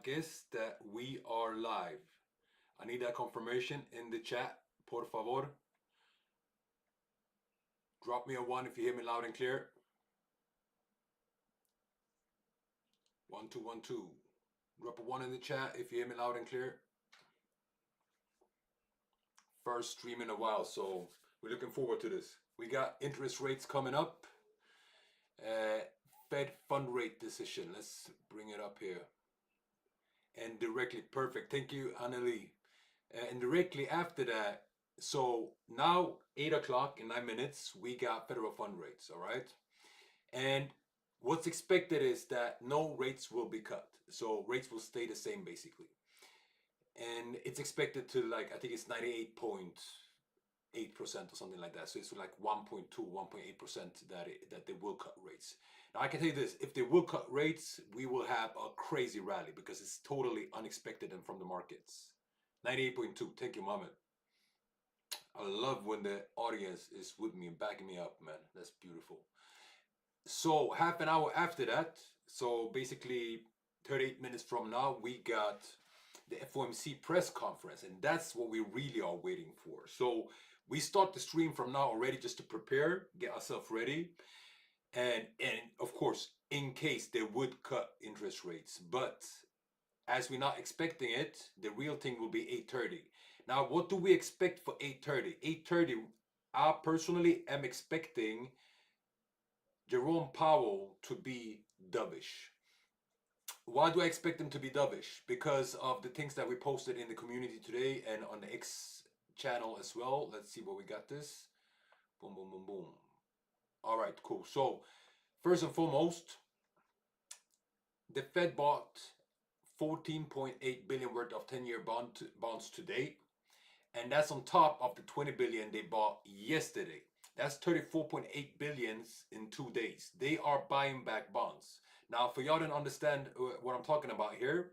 guess that we are live. I need that confirmation in the chat, por favor. Drop me a 1 if you hear me loud and clear. 1 2 1 2. Drop a 1 in the chat if you hear me loud and clear. First stream in a while, so we're looking forward to this. We got interest rates coming up. Fed fund rate decision. Let's bring it up here. And directly, perfect. Thank you, Annalie. And directly after that, so now 8 o'clock in 9 minutes, we got federal fund rates, all right? And what's expected is that no rates will be cut. So rates will stay the same basically. And it's expected to I think it's 98.8% or something like that. So it's like 1.2, 1.8% that they will cut rates. Now I can tell you this, if they will cut rates, we will have a crazy rally because it's totally unexpected and from the markets. 98.2, thank you, Mohammed. I love when the audience is with me and backing me up, man. That's beautiful. So half an hour after that, so basically 38 minutes from now, we got the FOMC press conference, and that's what we really are waiting for. So we start the stream from now already just to prepare, get ourselves ready, and of course, in case they would cut interest rates. But as we're not expecting it, the real thing will be 8:30. Now, what do we expect for 8:30? 8:30, I personally am expecting Jerome Powell to be dovish. Why do I expect him to be dovish? Because of the things that we posted in the community today and on the X channel as well. Let's see what we got this. Boom, boom, boom, boom. All right, cool. So first and foremost, the Fed bought 14.8 billion worth of 10-year bonds today. And that's on top of the 20 billion they bought yesterday. That's 34.8 billions in 2 days. They are buying back bonds. Now, for y'all to understand what I'm talking about here,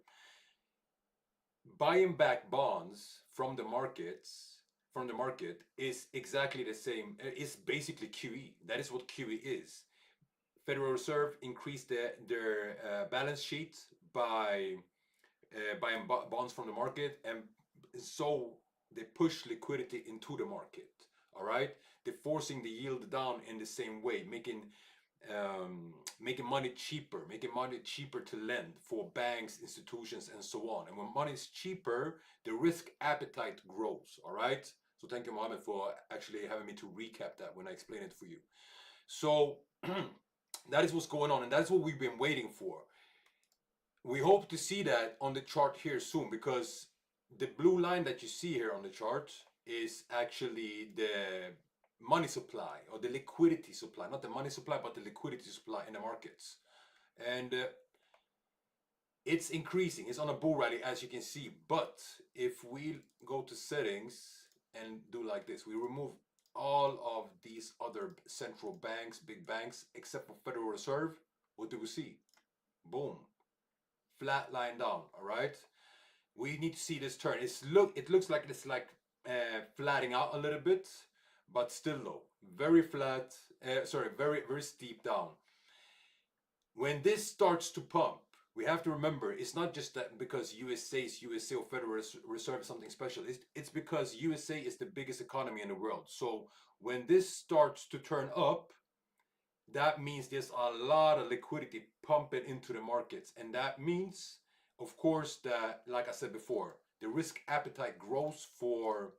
buying back bonds from the market is exactly the same. It's basically QE. That is what QE is. Federal Reserve increased their balance sheet by buying bonds from the market, and so they push liquidity into the market. All right, they're forcing the yield down in the same way, making money cheaper, to lend for banks, institutions, and so on. And when money is cheaper, the risk appetite grows. All right. So thank you, Mohammed, for actually having me to recap that when I explain it for you. So that is what's going on, and that's what we've been waiting for. We hope to see that on the chart here soon, because the blue line that you see here on the chart is actually the money supply or the liquidity supply, not the money supply, but the liquidity supply in the markets. And it's increasing. It's on a bull rally, as you can see. But if we go to settings and do like this, we remove all of these other central banks, big banks, except for Federal Reserve, what do we see? Boom. Flat line down, all right? We need to see this turn. It looks like it's flattening out a little bit, but still low. Very flat, very, very steep down. When this starts to pump, we have to remember, it's not just that because USA is USA or Federal Reserve is something special. It's because USA is the biggest economy in the world. So when this starts to turn up, that means there's a lot of liquidity pumping into the markets. And that means, of course, that, like I said before, the risk appetite grows for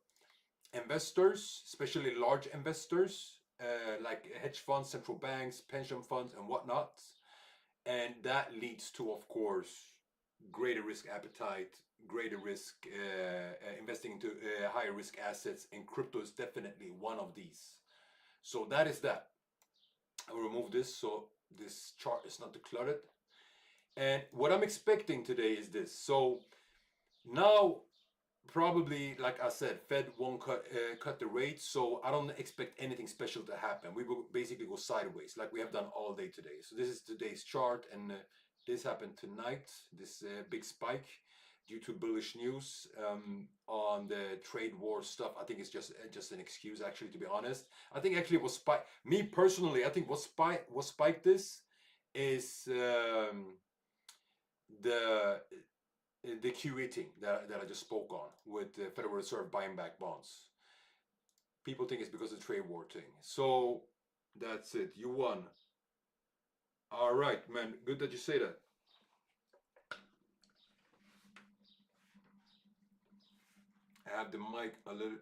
investors, especially large investors, like hedge funds, central banks, pension funds, and whatnot. And that leads to, of course, greater risk appetite, greater risk investing into higher risk assets, and crypto is definitely one of these. So that is that. I will remove this so this chart is not cluttered. And what I'm expecting today is this. So now, probably, like I said, Fed won't cut the rates, so I don't expect anything special to happen. We will basically go sideways, like we have done all day today. So this is today's chart, and this happened tonight. This big spike due to bullish news on the trade war stuff. I think it's just an excuse, actually, to be honest. I think actually it was spike. Me personally, I think what spiked this is the the QE thing that I just spoke on with the Federal Reserve buying back bonds. People think it's because of the trade war thing. So that's it. You won. All right, man. Good that you say that. I have the mic a little,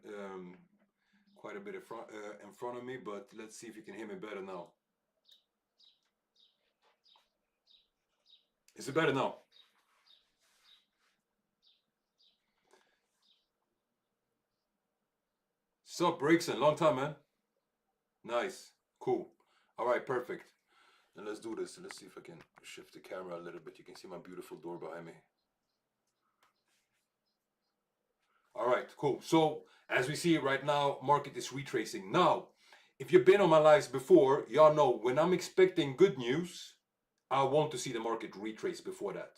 quite a bit in front of me, but let's see if you can hear me better now. Is it better now? Sup, Breakson? Long time, man. Nice. Cool. All right, perfect. And let's do this. Let's see if I can shift the camera a little bit. You can see my beautiful door behind me. All right, cool. So as we see right now, market is retracing. Now, if you've been on my lives before, y'all know when I'm expecting good news, I want to see the market retrace before that.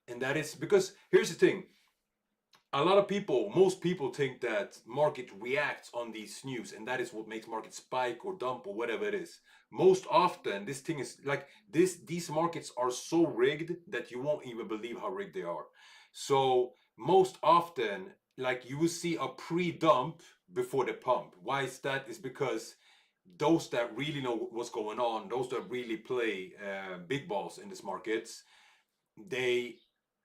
And that is because here's the thing. A lot of people, most people think that market reacts on these news, and that is what makes market spike or dump or whatever it is. Most often, this thing is like this. These markets are so rigged that you won't even believe how rigged they are. So most often, like you will see a pre-dump before the pump. Why is that? Is because those that really know what's going on, those that really play big balls in these markets, they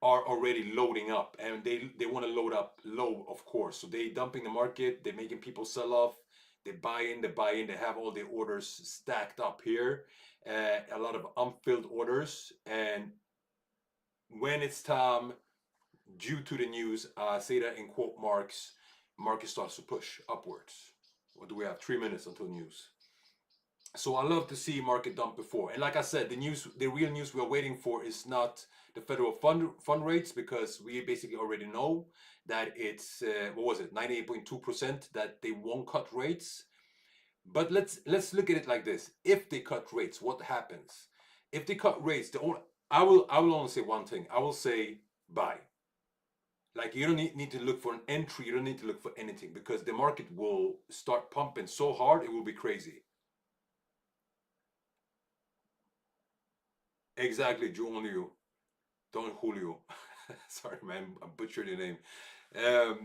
are already loading up, and they want to load up low, of course. So they dumping the market, they're making people sell off, they buy in, they have all the orders stacked up here, a lot of unfilled orders. And when it's time, due to the news, say that in quote marks, market starts to push upwards. What do we have? 3 minutes until news. So I love to see market dump before. And like I said, the real news we're waiting for is not the federal fund rates, because we basically already know that it's what was it, 98.2% that they won't cut rates. But let's look at it like this: if they cut rates, what happens? If they cut rates, I will only say one thing. I will say buy. Like you don't need to look for an entry. You don't need to look for anything, because the market will start pumping so hard it will be crazy. Exactly, Julio. Don Julio. Sorry, man, I butchered your name.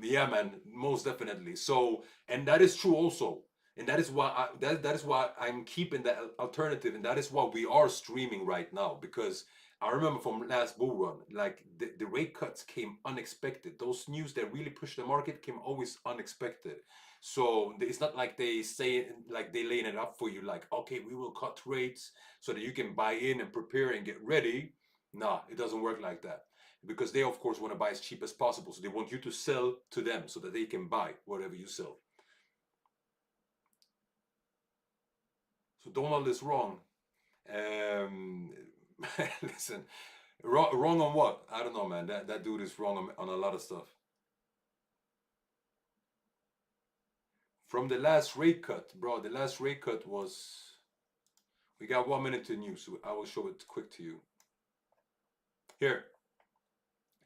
Yeah, man, most definitely. So, and that is true also, and that is why that is why I'm keeping that alternative, and that is why we are streaming right now, because I remember from last bull run, like the rate cuts came unexpected. Those news that really pushed the market came always unexpected. So it's not like they say like they laying it up for you, like okay, we will cut rates so that you can buy in and prepare and get ready. Nah, it doesn't work like that, because they of course want to buy as cheap as possible. So they want you to sell to them so that they can buy whatever you sell. So Donald is wrong. Um, listen, wrong on what? I don't know, man. That dude is wrong on a lot of stuff. From the last rate cut, bro. The last rate cut was. We got 1 minute to news, so I will show it quick to you. Here,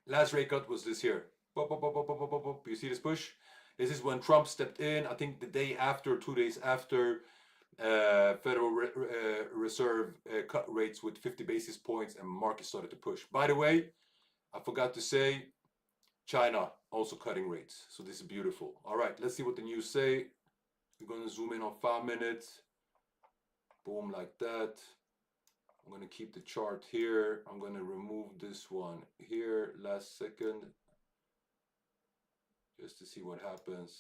last rate cut was this here. Pop, pop, pop, pop, pop, pop, pop. You see this push? This is when Trump stepped in. I think the day after, 2 days after, Federal Reserve cut rates with 50 basis points, and market started to push. By the way, I forgot to say, China also cutting rates. So this is beautiful. All right, let's see what the news say. We're going to zoom in on 5 minutes. Boom, like that. I'm going to keep the chart here. I'm going to remove this one here last second, just to see what happens.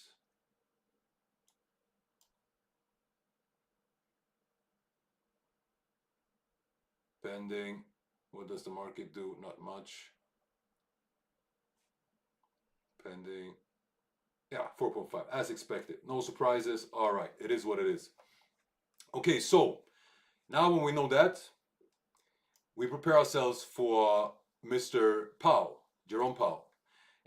Pending. What does the market do? Not much. Pending. Yeah, 4.5 as expected. No surprises. All right, it is what it is. Okay, so now when we know that, we prepare ourselves for Mr. Powell, Jerome Powell.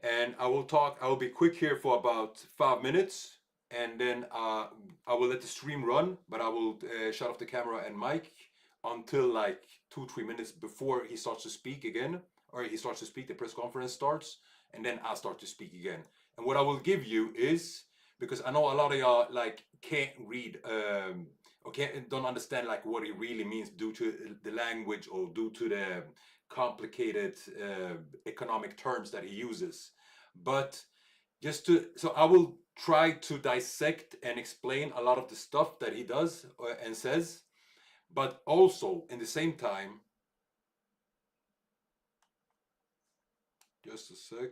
And I will be quick here for about 5 minutes, and then I will let the stream run, but I will shut off the camera and mic until like 2-3 minutes before he starts to speak again, or he starts to speak, the press conference starts, and then I start to speak again. And what I will give you is, because I know a lot of y'all like can't read or don't understand like what it really means due to the language or due to complicated economic terms that he uses. But so I will try to dissect and explain a lot of the stuff that he does and says, but also in the same time, just a sec.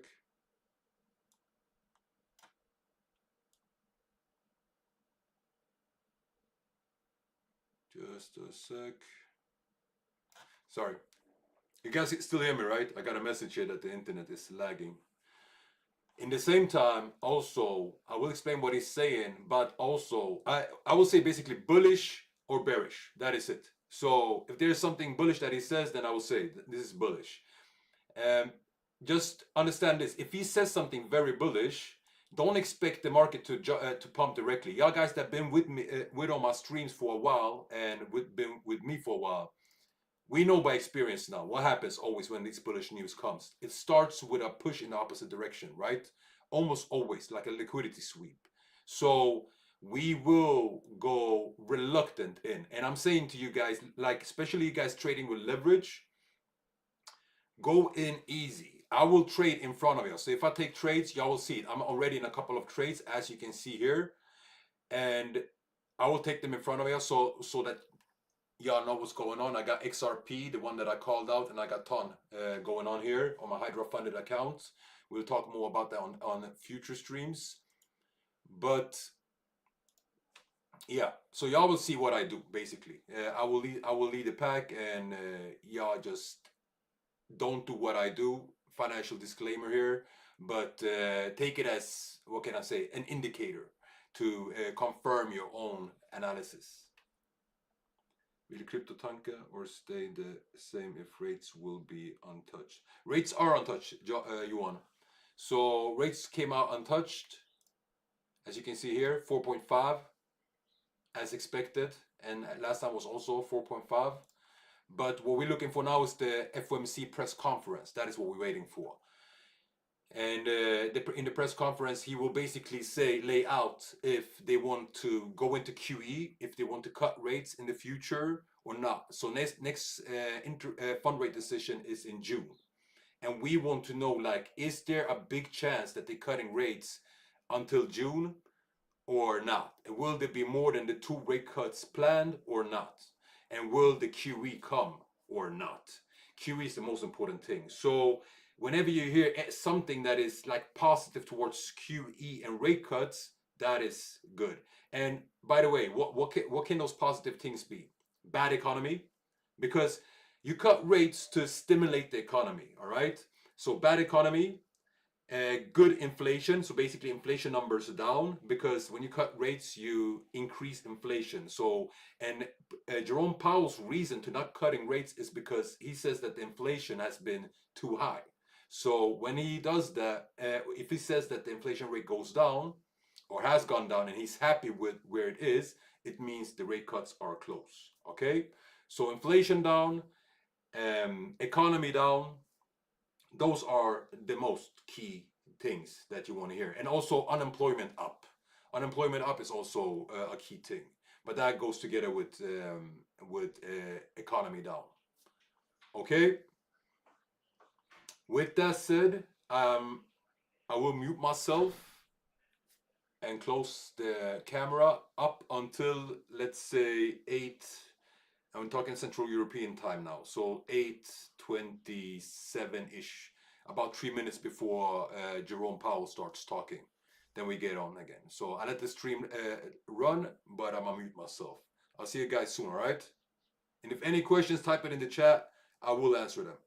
Just a sec. Sorry. You guys still hear me, right? I got a message here that the internet is lagging. In the same time, also, I will explain what he's saying, but also, I will say basically bullish or bearish. That is it. So if there's something bullish that he says, then I will say this is bullish. Um, just understand this. If he says something very bullish, don't expect the market to pump directly. Y'all guys that been with me with on my streams for a while and been with me for a while, we know by experience now what happens always when this bullish news comes. It starts with a push in the opposite direction, right? Almost always like a liquidity sweep. So we will go reluctant in. And I'm saying to you guys, like especially you guys trading with leverage, go in easy. I will trade in front of you. So if I take trades, y'all will see it. I'm already in a couple of trades, as you can see here. And I will take them in front of you so that y'all know what's going on. I got XRP, the one that I called out, and I got TON going on here on my Hydra funded account. We'll talk more about that on future streams. But yeah, so y'all will see what I do basically. I will lead the pack, and y'all just don't do what I do. Financial disclaimer here, but take it as, what can I say, an indicator to confirm your own analysis. Will crypto tanka or stay the same if rates will be untouched? Rates are untouched, Yuan. So rates came out untouched, as you can see here, 4.5 as expected, and last time was also 4.5. But what we're looking for now is the FOMC press conference. That is what we're waiting for. And in the press conference, he will basically lay out if they want to go into QE, if they want to cut rates in the future or not. So next fund rate decision is in June. And we want to know, like, is there a big chance that they're cutting rates until June or not? And will there be more than the 2 rate cuts planned or not? And will the QE come or not? QE is the most important thing. So whenever you hear something that is like positive towards QE and rate cuts, that is good. And by the way, what can those positive things be? Bad economy, because you cut rates to stimulate the economy, all right? So bad economy, good inflation. So basically inflation numbers are down, because when you cut rates, you increase inflation. So, and Jerome Powell's reason to not cutting rates is because he says that the inflation has been too high. So when he does that, if he says that the inflation rate goes down or has gone down and he's happy with where it is, it means the rate cuts are close. Okay, so inflation down, economy down, those are the most key things that you want to hear. And also unemployment up. Unemployment up is also a key thing, but that goes together with economy down. Okay, with that said, I will mute myself and close the camera up until, let's say, 8. I'm talking Central European time now, so 8:27-ish, about 3 minutes before Jerome Powell starts talking. Then we get on again. So I let the stream run, but I'm gonna mute myself. I'll see you guys soon, all right? And if any questions, type it in the chat. I will answer them.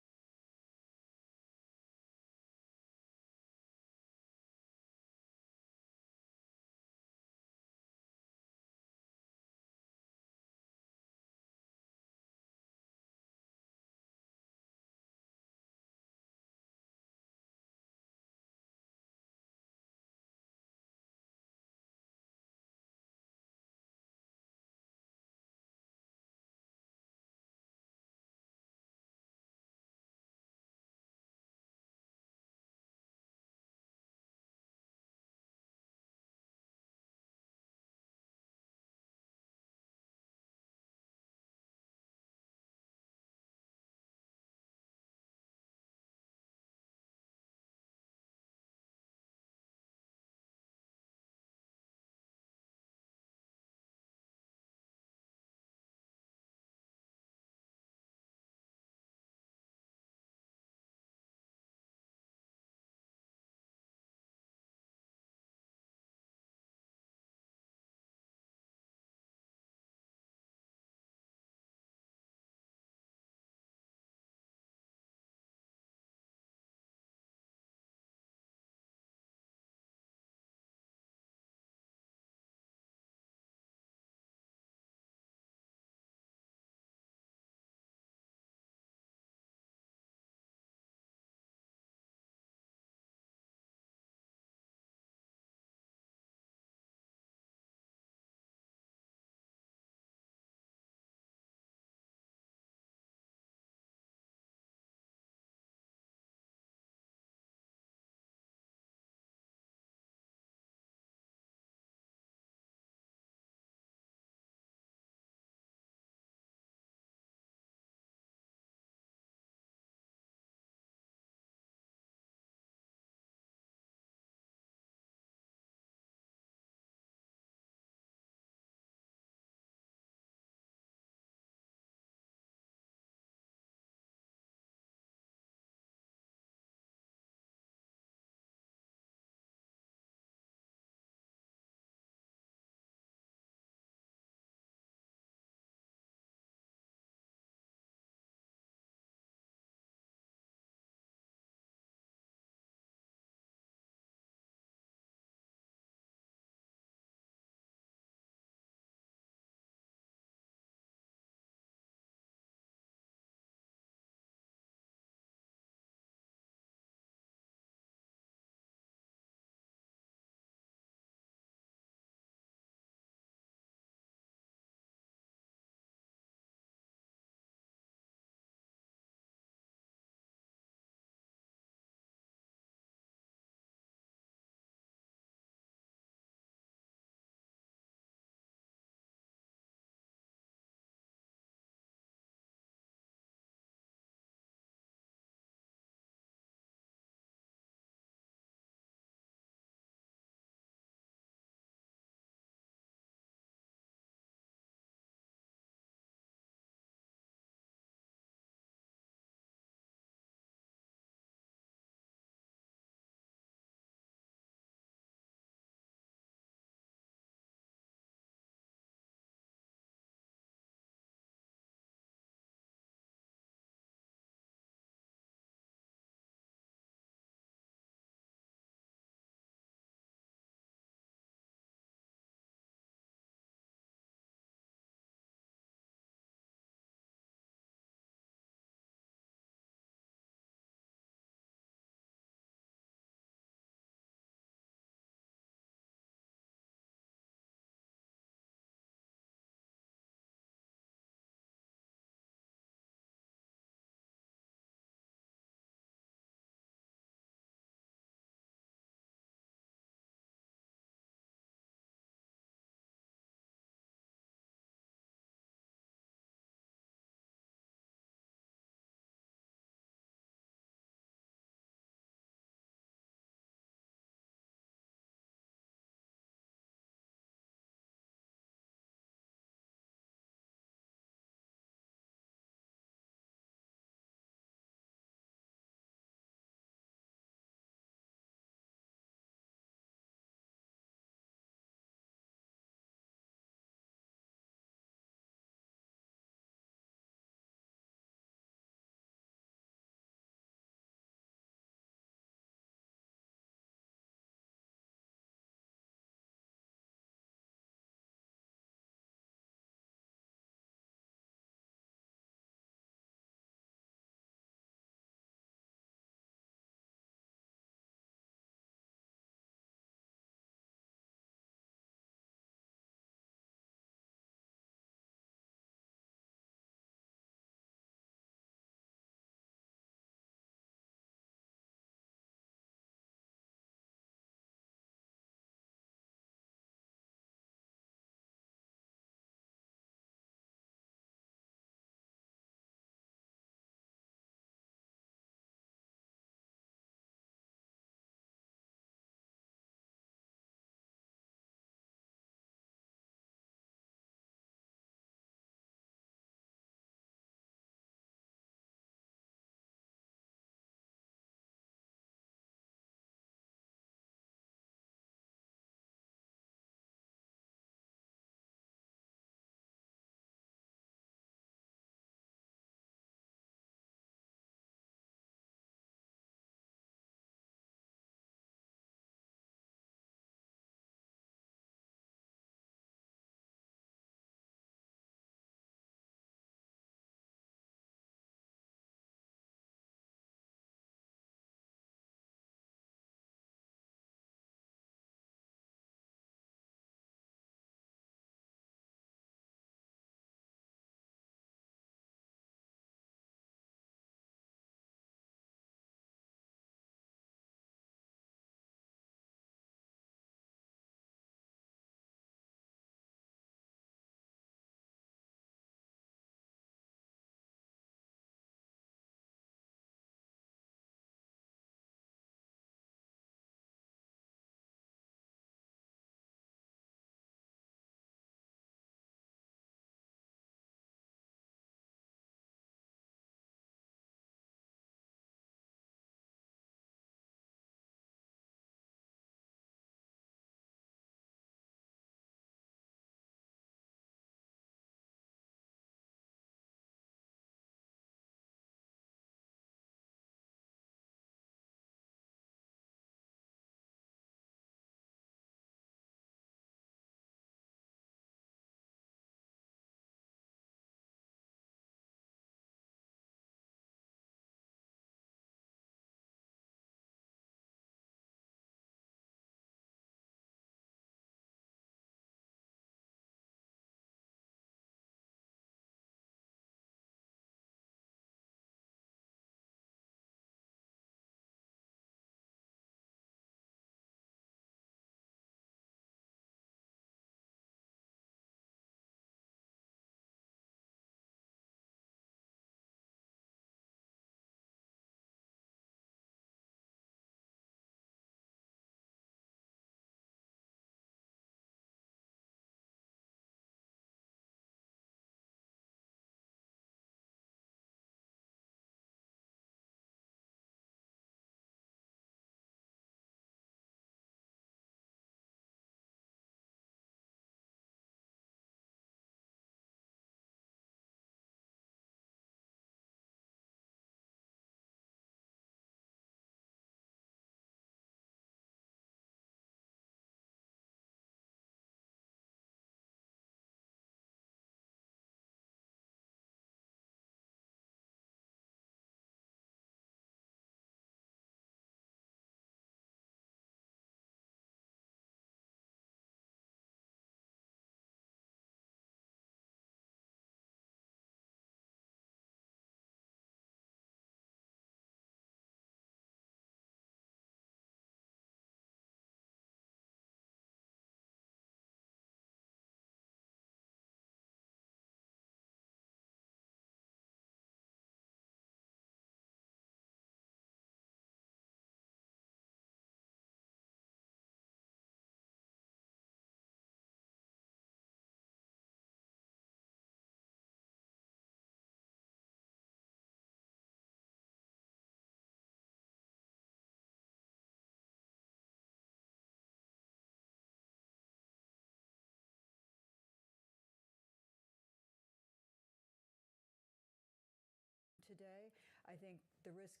day. I think the risk,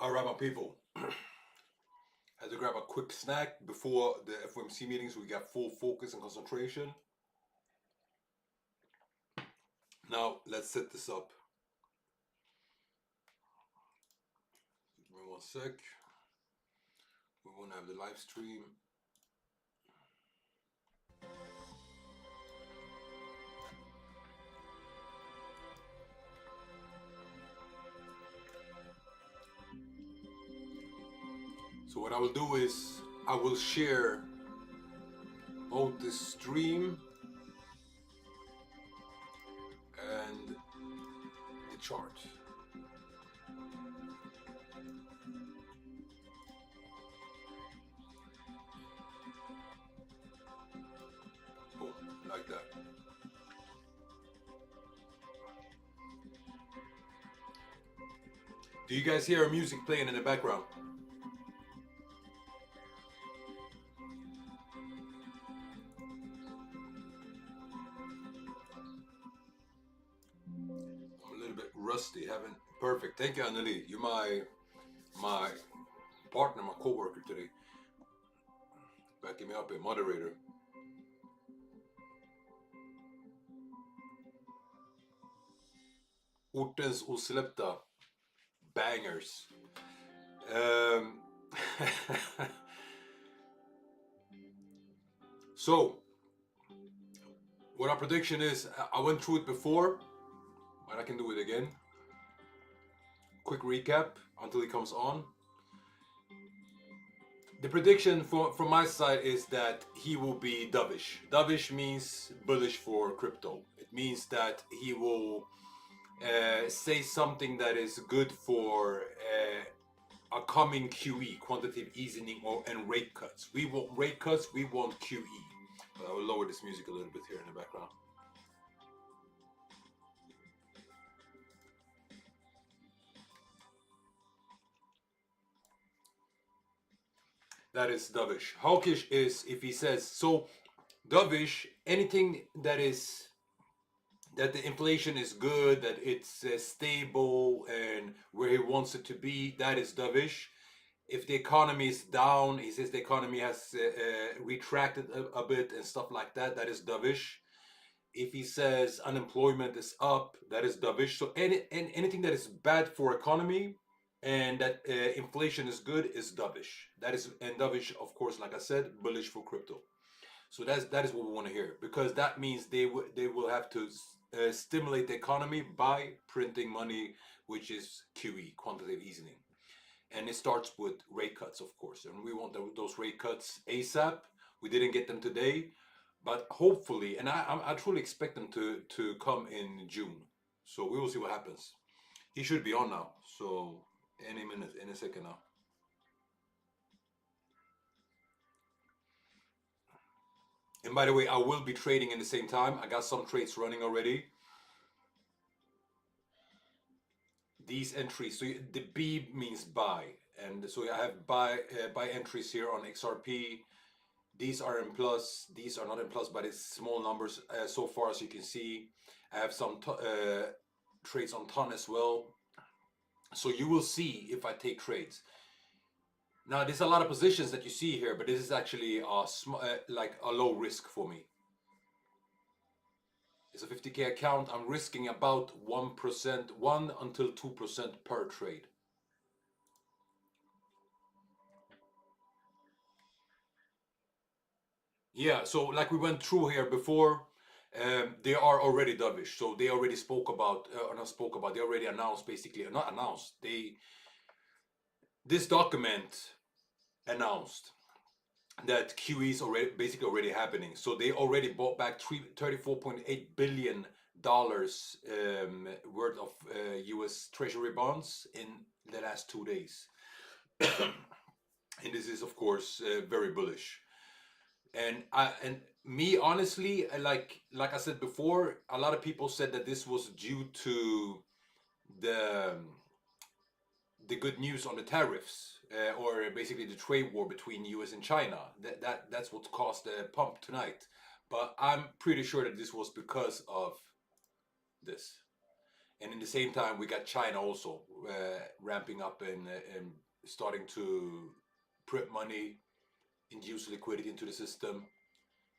All right, my people. Had to grab a quick snack before the FOMC meetings. We got full focus and concentration. Now let's set this up. Give me 1 sec. We want to have the live stream. So what I will do is I will share both the stream and the chart. Boom, like that. Do you guys hear music playing in the background? I'm a little bit rusty, haven't perfect. Thank you, Anneli. You're my partner, my co-worker today. Backing me up, a moderator. Ortens osläppta bangers. So, what our prediction is, I went through it before, but I can do it again. Quick recap until he comes on. The prediction from my side is that he will be dovish. Dovish means bullish for crypto. It means that he will say something that is good for a coming QE, quantitative easing, and rate cuts. We want rate cuts, we want QE. But I will lower this music a little bit here in the background. That is dovish. Hawkish is if he says so. Dovish, anything that is that the inflation is good, that it's stable and where he wants it to be, that is dovish. If the economy is down, he says the economy has retracted a bit and stuff like that, that is dovish. If he says unemployment is up, that is dovish. So anything that is bad for economy and that inflation is good is dovish. That is, and dovish, of course, like I said, bullish for crypto. So that is what we want to hear, because that means they will have to stimulate the economy by printing money, which is QE, quantitative easing. And it starts with rate cuts, of course, and we want those rate cuts ASAP. We didn't get them today, but hopefully, and I truly expect them to come in June. So we will see what happens. He should be on now, so any minute, any second now. And by the way, I will be trading in the same time. I got some trades running already. These entries, so the B means buy, and so I have buy entries here on XRP. These are in plus, these are not in plus, but it's small numbers so far, as you can see. I have some trades on ton as well. So you will see if I take trades. Now, there's a lot of positions that you see here, but this is actually like a low risk for me. It's a 50K account. I'm risking about 1%, 1 until 2% per trade. Yeah, so like we went through here before, they are already dovish. So they already spoke about, they already announced, basically, not announced, this document announced that QE is already happening. So they already bought back $34.8 billion worth of US Treasury bonds in the last 2 days. And this is, of course, very bullish. And me honestly, like I said before, a lot of people said that this was due to the good news on the tariffs, or basically the trade war between US and China. That's what caused the pump tonight. But I'm pretty sure that this was because of this. And in the same time, we got China also ramping up and starting to print money, induce liquidity into the system.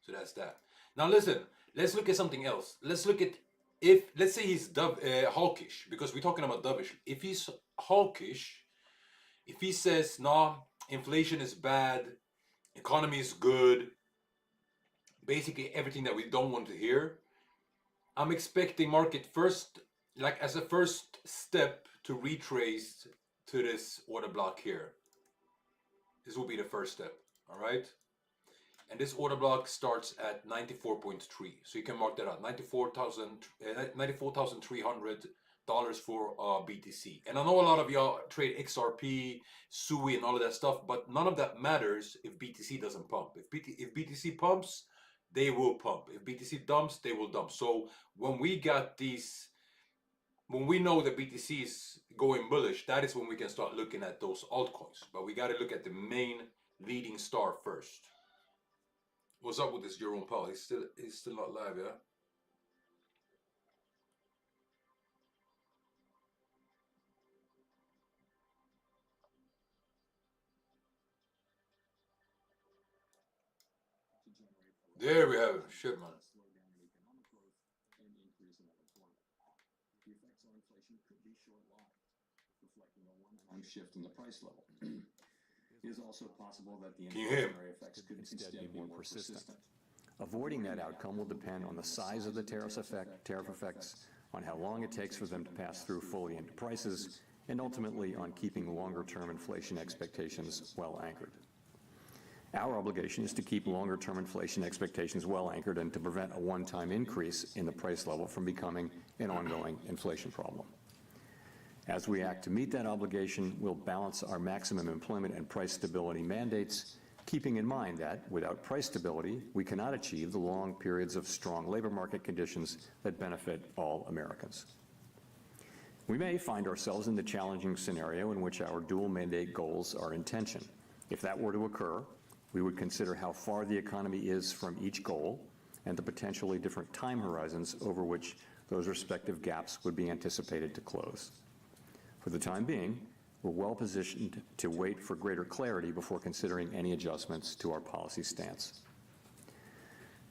So that's that. Now listen, let's look at something else. Let's look at let's say he's hawkish, because we're talking about dovish. If he's hawkish, if he says, nah, inflation is bad, economy is good, basically everything that we don't want to hear, I'm expecting market first, like as a first step, to retrace to this order block here. This will be the first step, all right? And this order block starts at 94.3. So you can mark that out, $94,300 for BTC. And I know a lot of y'all trade XRP, SUI, and all of that stuff, but none of that matters if BTC doesn't pump. If BTC pumps, they will pump. If BTC dumps, they will dump. So when we know that BTC is going bullish, that is when we can start looking at those altcoins. But we got to look at the main leading star first. What's up with this Jerome Powell? He's still not live, yeah? There we have it. Shit, man. Shift in the price level. It is also possible that the inflationary effects could instead be more persistent. Avoiding that outcome will depend on the size of the tariff effects, on how long it takes for them to pass through fully into prices, and ultimately on keeping longer-term inflation expectations well anchored. Our obligation is to keep longer-term inflation expectations well anchored and to prevent a one-time increase in the price level from becoming an ongoing inflation problem. As we act to meet that obligation, we'll balance our maximum employment and price stability mandates, keeping in mind that without price stability, we cannot achieve the long periods of strong labor market conditions that benefit all Americans. We may find ourselves in the challenging scenario in which our dual mandate goals are in tension. If that were to occur, we would consider how far the economy is from each goal and the potentially different time horizons over which those respective gaps would be anticipated to close. For the time being, we're well positioned to wait for greater clarity before considering any adjustments to our policy stance.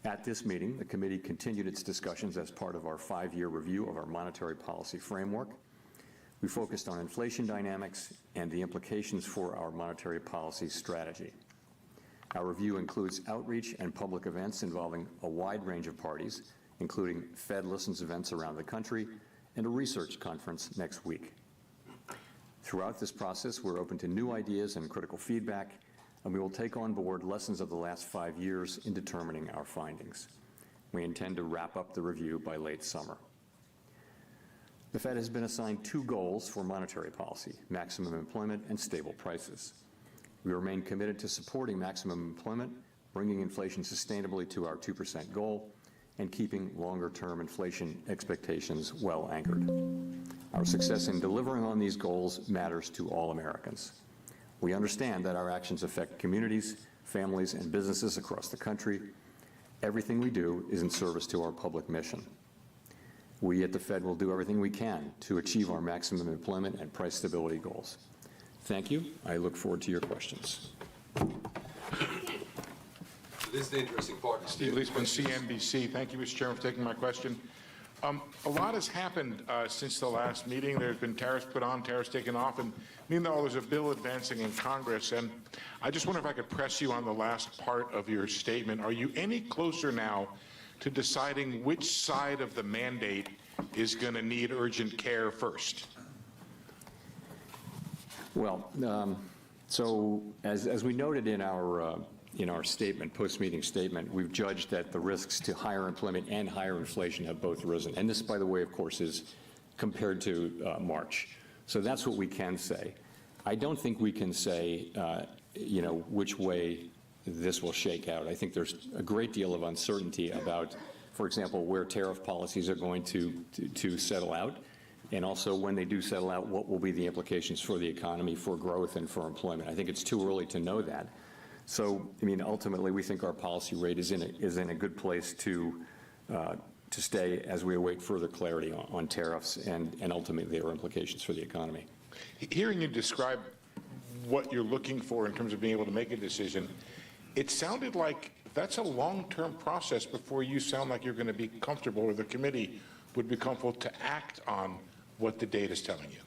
At this meeting, the committee continued its discussions as part of our 5-year review of our monetary policy framework. We focused on inflation dynamics and the implications for our monetary policy strategy. Our review includes outreach and public events involving a wide range of parties, including Fed Listens events around the country and a research conference next week. Throughout this process, we're open to new ideas and critical feedback, and we will take on board lessons of the last 5 years in determining our findings. We intend to wrap up the review by late summer. The Fed has been assigned 2 goals for monetary policy: maximum employment and stable prices. We remain committed to supporting maximum employment, bringing inflation sustainably to our 2% goal, and keeping longer-term inflation expectations well anchored. Our success in delivering on these goals matters to all Americans. We understand that our actions affect communities, families, and businesses across the country. Everything we do is in service to our public mission. We at the Fed will do everything we can to achieve our maximum employment and price stability goals. Thank you. I look forward to your questions. This is the interesting part. Steve Leisman, CNBC. Thank you, Mr. Chairman, for taking my question. A lot has happened since the last meeting. There's been tariffs put on, tariffs taken off, and meanwhile there's a bill advancing in Congress. And I just wonder if I could press you on the last part of your statement. Are you any closer now to deciding which side of the mandate is going to need urgent care first? Well, so as we noted in our statement, post-meeting statement, we've judged that the risks to higher employment and higher inflation have both risen. And this, by the way, of course, is compared to March. So that's what we can say. I don't think we can say, which way this will shake out. I think there's a great deal of uncertainty about, for example, where tariff policies are going to settle out, and also when they do settle out, what will be the implications for the economy, for growth, and for employment. I think it's too early to know that. So, I mean, ultimately, we think our policy rate is in a good place to to stay as we await further clarity on tariffs and ultimately their implications for the economy. Hearing you describe what you're looking for in terms of being able to make a decision, it sounded like that's a long-term process before you sound like you're going to be comfortable, or the committee would be comfortable to act on what the data is telling you.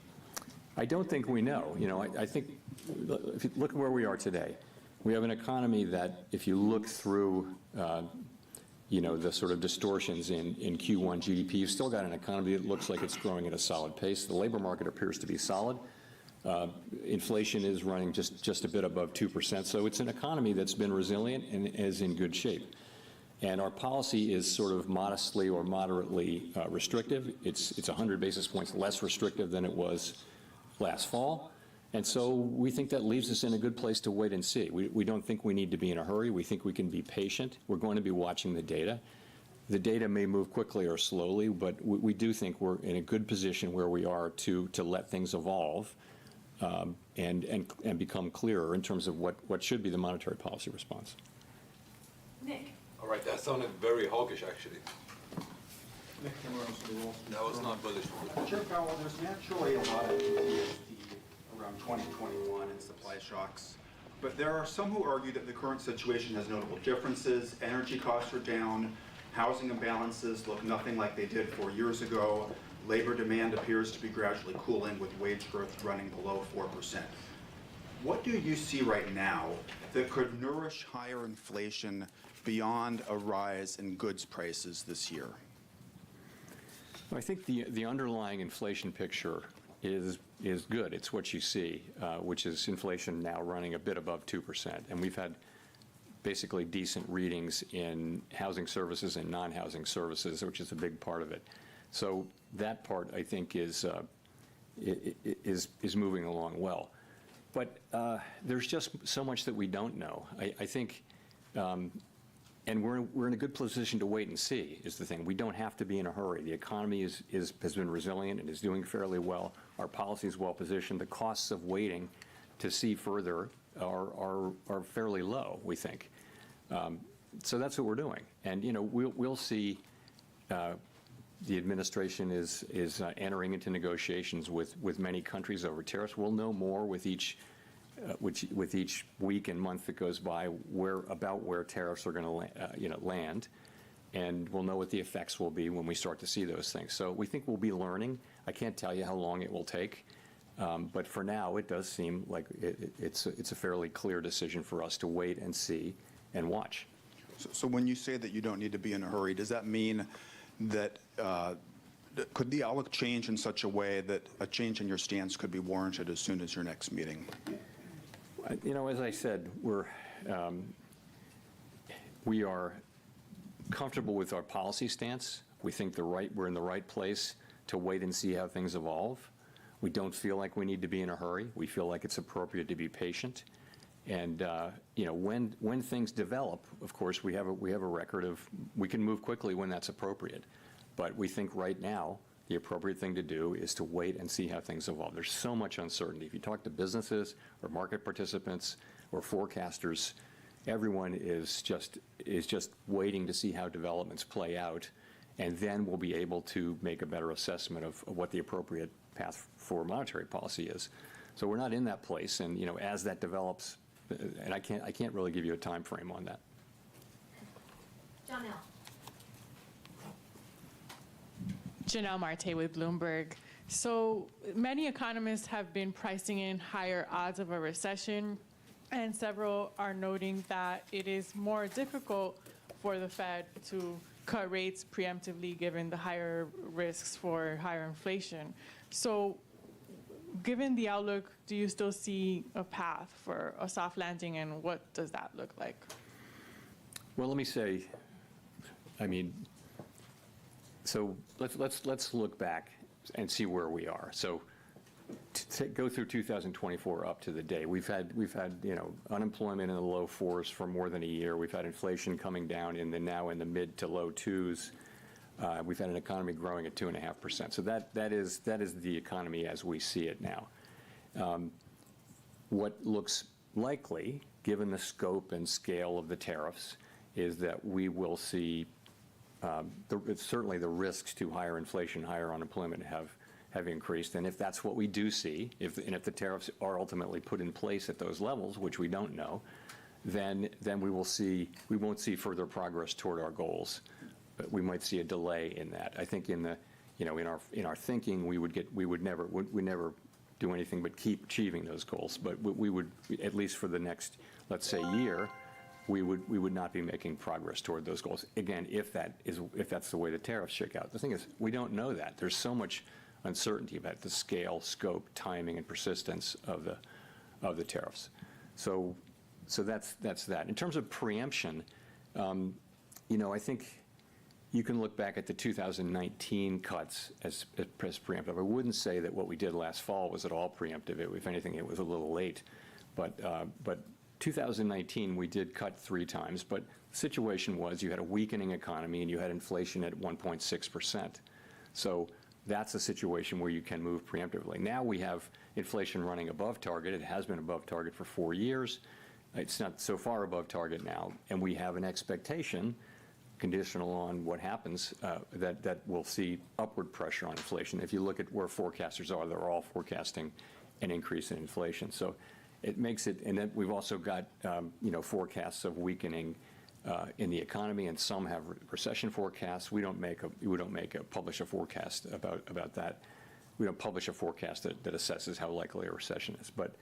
I don't think we know. You know, I think, if you look at where we are today, we have an economy that, if you look through, you know, the sort of distortions in Q1 GDP, you've still got an economy that looks like it's growing at a solid pace. The labor market appears to be solid. Inflation is running just a bit above 2%. So it's an economy that's been resilient and is in good shape. And our policy is sort of modestly or moderately restrictive. It's 100 basis points less restrictive than it was last fall. And so we think that leaves us in a good place to wait and see. We don't think we need to be in a hurry. We think we can be patient. We're going to be watching the data. The data may move quickly or slowly, but we do think we're in a good position where we are to let things evolve and become clearer in terms of what should be the monetary policy response. Nick. All right, that sounded very hawkish, actually. Nick Timmermans from the Wall Street That was Journal. not bullish. Chair Powell, there's naturally a lot of PTSD around 2021 and supply shocks, but there are some who argue that the current situation has notable differences. Energy costs are down, housing imbalances look nothing like they did 4 years ago, labor demand appears to be gradually cooling with wage growth running below 4%. What do you see right now that could nourish higher inflation beyond a rise in goods prices this year? I think the underlying inflation picture is good. It's what you see, which is inflation now running a bit above 2%. And we've had basically decent readings in housing services and non-housing services, which is a big part of it. So that part, I think, is moving along well. But there's just so much that we don't know. I think, and we're in a good position to wait and see, is the thing. We don't have to be in a hurry. The economy has been resilient and is doing fairly well. Our policy is well positioned. The costs of waiting to see further are fairly low, we think. So that's what we're doing. And, you know, we'll see. The administration is entering into negotiations with many countries over tariffs. We'll know more with each week and month that goes by about where tariffs are going to land, and we'll know what the effects will be when we start to see those things. So we think we'll be learning. I can't tell you how long it will take, but for now it does seem like it's a fairly clear decision for us to wait and see and watch. So when you say that you don't need to be in a hurry, does that mean that could the outlook change in such a way that a change in your stance could be warranted as soon as your next meeting? You know, as I said, we are comfortable with our policy stance. We think we're in the right place to wait and see how things evolve. We don't feel like we need to be in a hurry. We feel like it's appropriate to be patient. And you know, when things develop, of course, we have a record of we can move quickly when that's appropriate. But we think right now the appropriate thing to do is to wait and see how things evolve. There's so much uncertainty. If you talk to businesses or market participants or forecasters, everyone is just waiting to see how developments play out, and then we'll be able to make a better assessment of what the appropriate path for monetary policy is. So we're not in that place, and you know, as that develops. And I can't really give you a time frame on that. Janelle Marte with Bloomberg. So many economists have been pricing in higher odds of a recession, and several are noting that it is more difficult for the Fed to cut rates preemptively given the higher risks for higher inflation. So given the outlook, do you still see a path for a soft landing, and what does that look like? Well, let me say, I mean, so let's look back and see where we are. So to go through 2024 up to the day, we've had you know, unemployment in the low 4s for more than a year. We've had inflation coming down now in the mid to low 2s. We've had an economy growing at 2.5%. So that is the economy as we see it now. What looks likely, given the scope and scale of the tariffs, is that we will see certainly the risks to higher inflation, higher unemployment have increased. And if that's what we do see, if the tariffs are ultimately put in place at those levels, which we don't know, then we won't see further progress toward our goals. But we might see a delay in that. I think in our thinking, we never do anything but keep achieving those goals. But we would, at least for the next, let's say, year, we would not be making progress toward those goals. Again, if that's the way the tariffs shake out. The thing is, we don't know that. There's so much uncertainty about the scale, scope, timing, and persistence of the tariffs. So that's that. In terms of preemption, I think you can look back at the 2019 cuts as preemptive. I wouldn't say that what we did last fall was at all preemptive. If anything, it was a little late. But 2019, we did cut 3 times. But the situation was you had a weakening economy and you had inflation at 1.6%. So that's a situation where you can move preemptively. Now we have inflation running above target. It has been above target for 4 years. It's not so far above target now. And we have an expectation, conditional on what happens, that we'll see upward pressure on inflation. If you look at where forecasters are, they're all forecasting an increase in inflation. So it makes it, and then we've also got forecasts of weakening in the economy, and some have recession forecasts. We don't publish a forecast about that. We don't publish a forecast that assesses how likely a recession is. But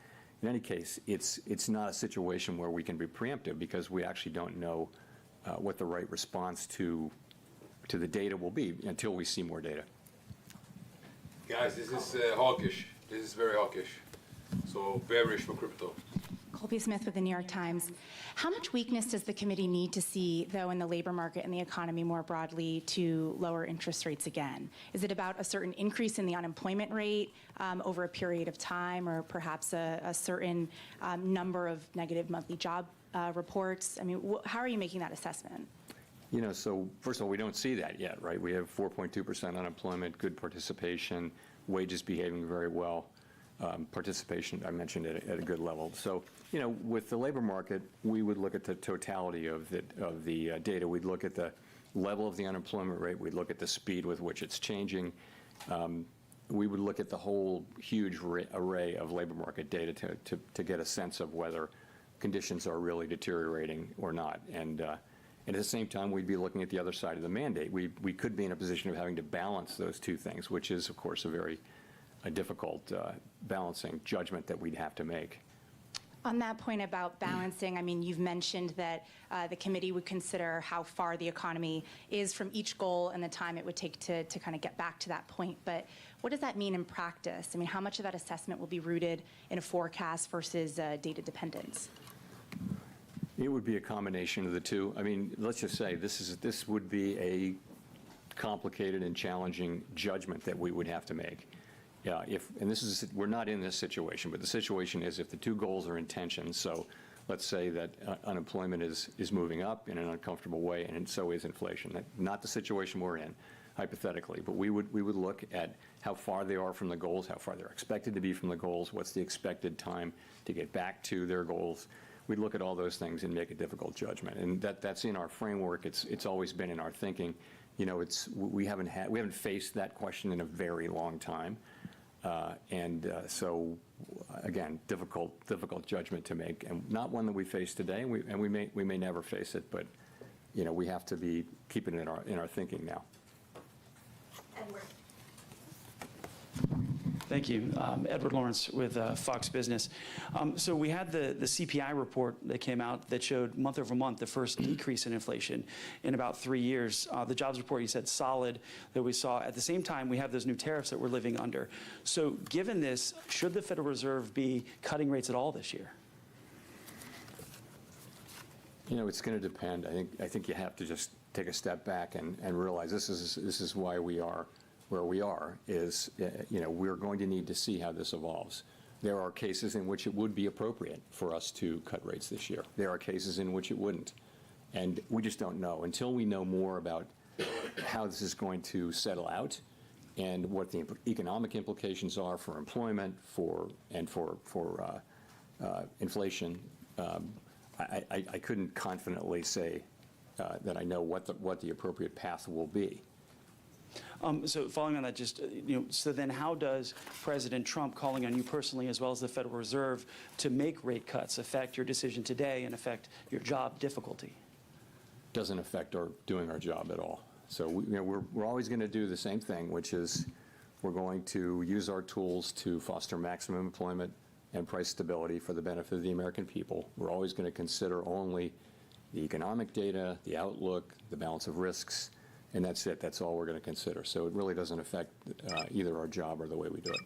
in any case, it's not a situation where we can be preemptive because we actually don't know what the right response to the data will be until we see more data. Guys, this is hawkish. This is very hawkish. So bearish for crypto. Colby Smith with the New York Times. How much weakness does the committee need to see, though, in the labor market and the economy more broadly to lower interest rates again? Is it about a certain increase in the unemployment rate over a period of time, or perhaps a certain number of negative monthly job reports? I mean, how are you making that assessment? So first of all, we don't see that yet, right? We have 4.2% unemployment, good participation, wages behaving very well. Participation, I mentioned, at a good level. So, with the labor market, we would look at the totality of the data. We'd look at the level of the unemployment rate. We'd look at the speed with which it's changing. We would look at the whole huge array of labor market data to get a sense of whether conditions are really deteriorating or not. And at the same time, we'd be looking at the other side of the mandate. We could be in a position of having to balance those two things, which is, of course, a difficult balancing judgment that we'd have to make. On that point about balancing, I mean, you've mentioned that the committee would consider how far the economy is from each goal and the time it would take to kind of get back to that point. But what does that mean in practice? I mean, how much of that assessment will be rooted in a forecast versus data dependence? It would be a combination of the two. I mean, let's just say this would be a complicated and challenging judgment that we would have to make. Yeah, we're not in this situation, but the situation is if the two goals are in tension, so let's say that unemployment is moving up in an uncomfortable way, and so is inflation. Not the situation we're in, hypothetically, but we would look at how far they are from the goals, how far they're expected to be from the goals, what's the expected time to get back to their goals. We'd look at all those things and make a difficult judgment, and that's in our framework. It's always been in our thinking. We haven't faced that question in a very long time. So, again, difficult judgment to make, and not one that we face today, and we may never face it, but we have to be keeping it in our thinking now. Edward. Thank you. Edward Lawrence with Fox Business. So we had the CPI report that came out that showed month over month the first decrease in inflation in about 3 years. The jobs report, you said, solid, that we saw. At the same time, we have those new tariffs that we're living under. So given this, should the Federal Reserve be cutting rates at all this year? It's going to depend. I think you have to just take a step back and realize this is why we are where we are, is, we're going to need to see how this evolves. There are cases in which it would be appropriate for us to cut rates this year. There are cases in which it wouldn't. And we just don't know. Until we know more about how this is going to settle out and what the economic implications are for employment, for inflation, I couldn't confidently say that I know what the appropriate path will be. So following on that, just, so then how does President Trump calling on you personally, as well as the Federal Reserve, to make rate cuts affect your decision today and affect your job difficulty? Doesn't affect our doing our job at all. So we're always going to do the same thing, which is we're going to use our tools to foster maximum employment and price stability for the benefit of the American people. We're always going to consider only the economic data, the outlook, the balance of risks, and that's it. That's all we're going to consider. So it really doesn't affect either our job or the way we do it.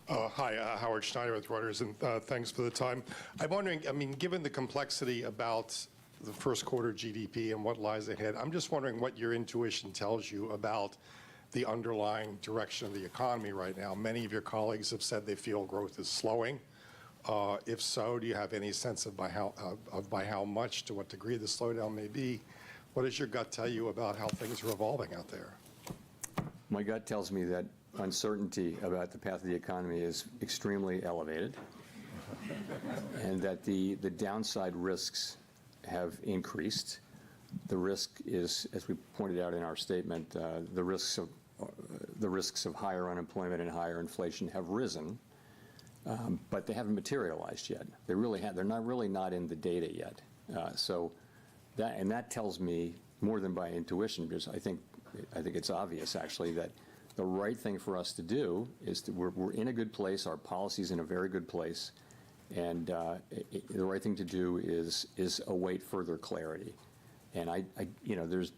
Hi, Howard Schneider with Reuters, and thanks for the time. I'm wondering, I mean, given the complexity about the first quarter GDP and what lies ahead, I'm just wondering what your intuition tells you about the underlying direction of the economy right now. Many of your colleagues have said they feel growth is slowing. If so, do you have any sense of by how much, to what degree the slowdown may be? What does your gut tell you about how things are evolving out there? My gut tells me that uncertainty about the path of the economy is extremely elevated, and that the downside risks have increased. The risk is, as we pointed out in our statement, the risks of higher unemployment and higher inflation have risen, but they haven't materialized yet. They're really not in the data yet. So that tells me more than by intuition, because I think it's obvious actually that the right thing for us to do is we're in a good place. Our policy's in a very good place, and the right thing to do is await further clarity. And there's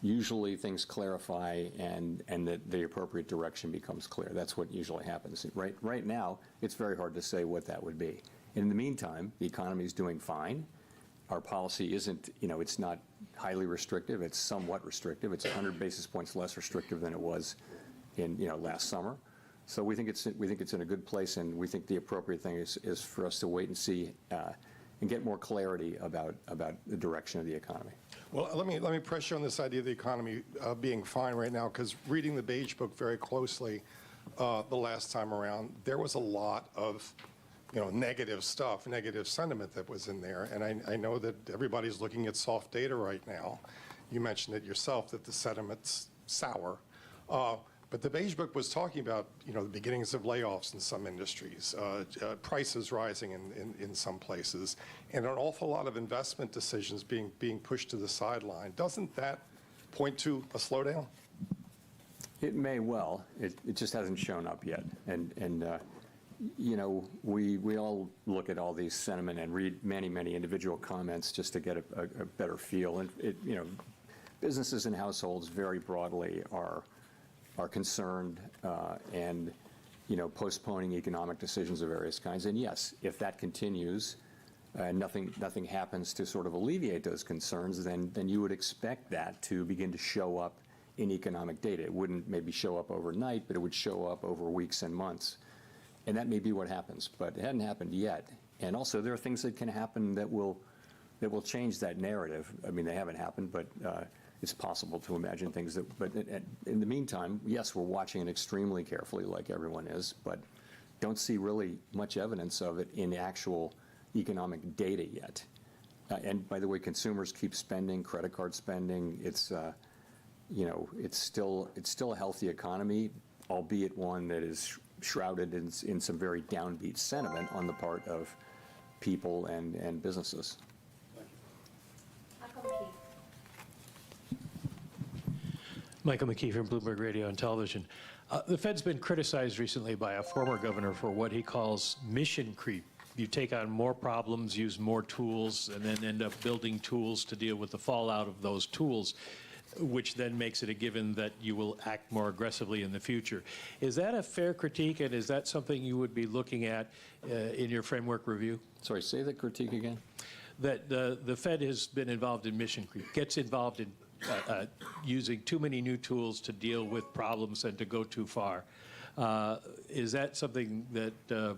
usually things clarify, and the appropriate direction becomes clear. That's what usually happens. Right now, it's very hard to say what that would be. In the meantime, the economy is doing fine. Our policy isn't, it's not highly restrictive. It's somewhat restrictive. It's 100 basis points less restrictive than it was in, last summer. So we think it's in a good place, and we think the appropriate thing is for us to wait and see and get more clarity about the direction of the economy. Well, let me press you on this idea of the economy being fine right now, because reading the Beige Book very closely the last time around, there was a lot of negative stuff, negative sentiment that was in there. And I know that everybody's looking at soft data right now. You mentioned it yourself, that the sentiment's sour. But the Beige Book was talking about, the beginnings of layoffs in some industries, prices rising in some places, and an awful lot of investment decisions being pushed to the sideline. Doesn't that point to a slowdown? It may well. It just hasn't shown up yet. And we all look at all these sentiment and read many individual comments just to get a better feel. And businesses and households very broadly are concerned and postponing economic decisions of various kinds. And yes, if that continues and nothing happens to sort of alleviate those concerns, then you would expect that to begin to show up in economic data. It wouldn't maybe show up overnight, but it would show up over weeks and months. And that may be what happens, but it hadn't happened yet. And also, there are things that can happen that will change that narrative. I mean, they haven't happened, but it's possible to imagine things that. But in the meantime, yes, we're watching it extremely carefully, like everyone is, but don't see really much evidence of it in the actual economic data yet. And by the way, consumers keep spending, credit card spending. It's it's still a healthy economy, albeit one that is shrouded in some very downbeat sentiment on the part of people and businesses. Michael McKee from Bloomberg Radio and Television. The Fed's been criticized recently by a former governor for what he calls mission creep. You take on more problems, use more tools, and then end up building tools to deal with the fallout of those tools, which then makes it a given that you will act more aggressively in the future. Is that a fair critique, and is that something you would be looking at in your framework review? Sorry, say the critique again. That the Fed has been involved in mission creep, gets involved in using too many new tools to deal with problems and to go too far. Is that something that the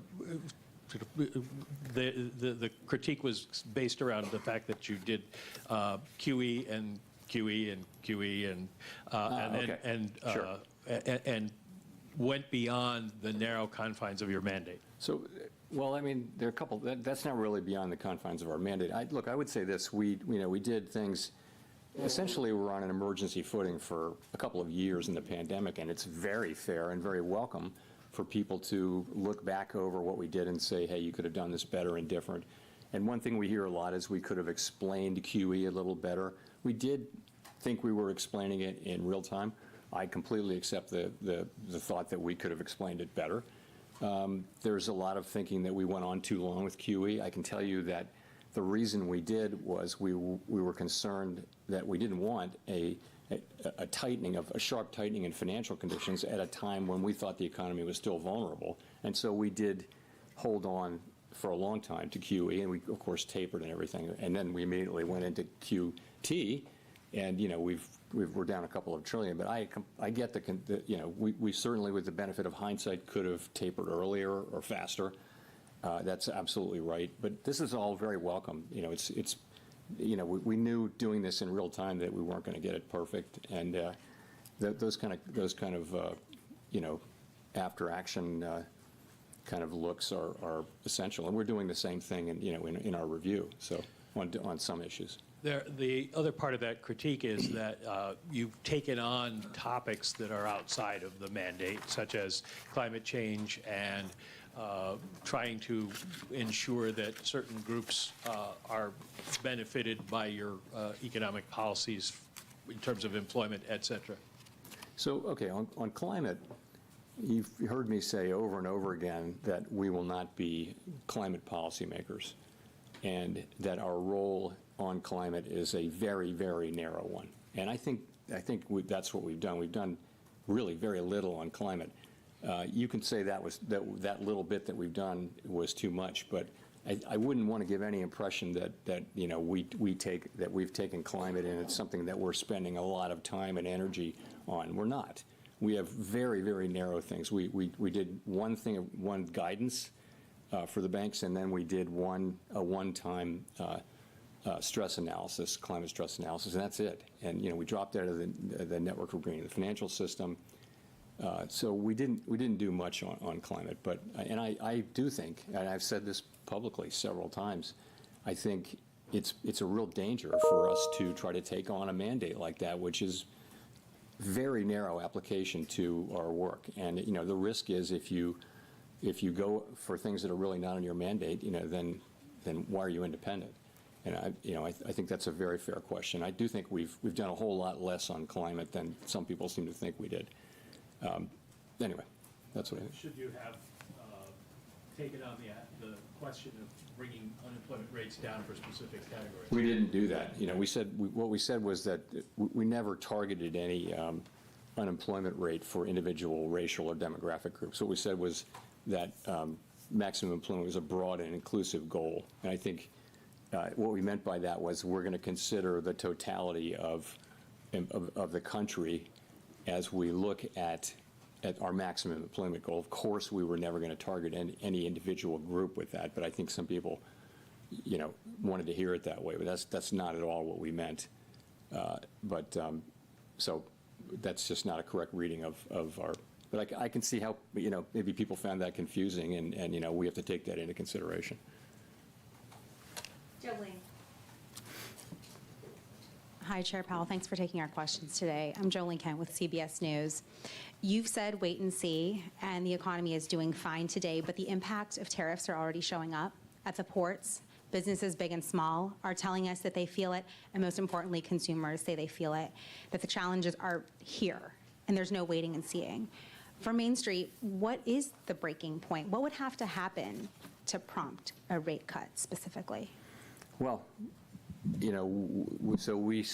critique was based around the fact that you did QE and QE and QE Sure. and went beyond the narrow confines of your mandate? So Well, I mean, there are a couple, that's not really beyond the confines of our mandate. Look, I would say this, we did things, essentially we're on an emergency footing for a couple of years in the pandemic, and it's very fair and very welcome for people to look back over what we did and say, hey, you could have done this better and different. And one thing we hear a lot is we could have explained QE a little better. We did think we were explaining it in real time. I completely accept the thought that we could have explained it better. There's a lot of thinking that we went on too long with QE. I can tell you that the reason we did was we were concerned that we didn't want a sharp tightening in financial conditions at a time when we thought the economy was still vulnerable. And so we did hold on for a long time to QE, and we, of course, tapered and everything. And then we immediately went into QT, and, we're down a couple of trillion. But I get we certainly, with the benefit of hindsight, could have tapered earlier or faster. That's absolutely right. But this is all very welcome. We knew doing this in real time that we weren't going to get it perfect, and those kind of after action kind of looks are essential, and we're doing the same thing in our review. So on some issues. The other part of that critique is that you've taken on topics that are outside of the mandate, such as climate change and trying to ensure that certain groups are benefited by your economic policies in terms of employment, et cetera. So, okay, on climate, you've heard me say over and over again that we will not be climate policymakers, and that our role on climate is a very, very narrow one. And I think that's what we've done. We've done really very little on climate. You can say that little bit that we've done was too much, but I wouldn't want to give any impression that we've taken climate and it's something that we're spending a lot of time and energy on. We're not. We have very, very narrow things. We did one guidance for the banks, and then we did a one-time stress analysis, climate stress analysis, and that's it. And we dropped out of the network of greening the financial system. So we didn't do much on climate, but I do think, and I've said this publicly several times, I think it's a real danger for us to try to take on a mandate like that, which is very narrow application to our work. And the risk is if you go for things that are really not in your mandate, then why are you independent? And I think that's a very fair question. I do think we've done a whole lot less on climate than some people seem to think we did. Anyway, that's what I think. Should you have taken on the question of bringing unemployment rates down for specific categories? We didn't do that. What we said was that we never targeted any unemployment rate for individual racial or demographic groups. What we said was that maximum employment was a broad and inclusive goal. And I think what we meant by that was we're going to consider the totality of the country as we look at our maximum employment goal. Of course, we were never going to target any individual group with that, but I think some people, wanted to hear it that way. But that's not at all what we meant. So that's just not a correct reading of our. But I can see how maybe people found that confusing, and we have to take that into consideration. Jolene. Hi, Chair Powell. Thanks for taking our questions today. I'm Jolene Kent with CBS News. You've said wait and see, and the economy is doing fine today, but the impact of tariffs are already showing up at the ports. Businesses, big and small, are telling us that they feel it, and most importantly, consumers say they feel it, that the challenges are here, and there's no waiting and seeing. For Main Street, what is the breaking point? What would have to happen to prompt a rate cut specifically? Well, so we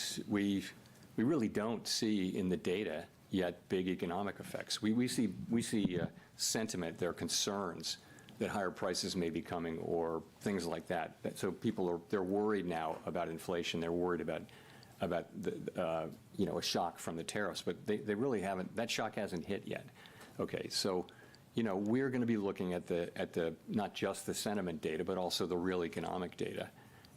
really don't see in the data yet big economic effects. We see sentiment, there are concerns that higher prices may be coming or things like that. So they're worried now about inflation. They're worried about a shock from the tariffs, but they really haven't. That shock hasn't hit yet. Okay, so we're going to be looking at the not just the sentiment data, but also the real economic data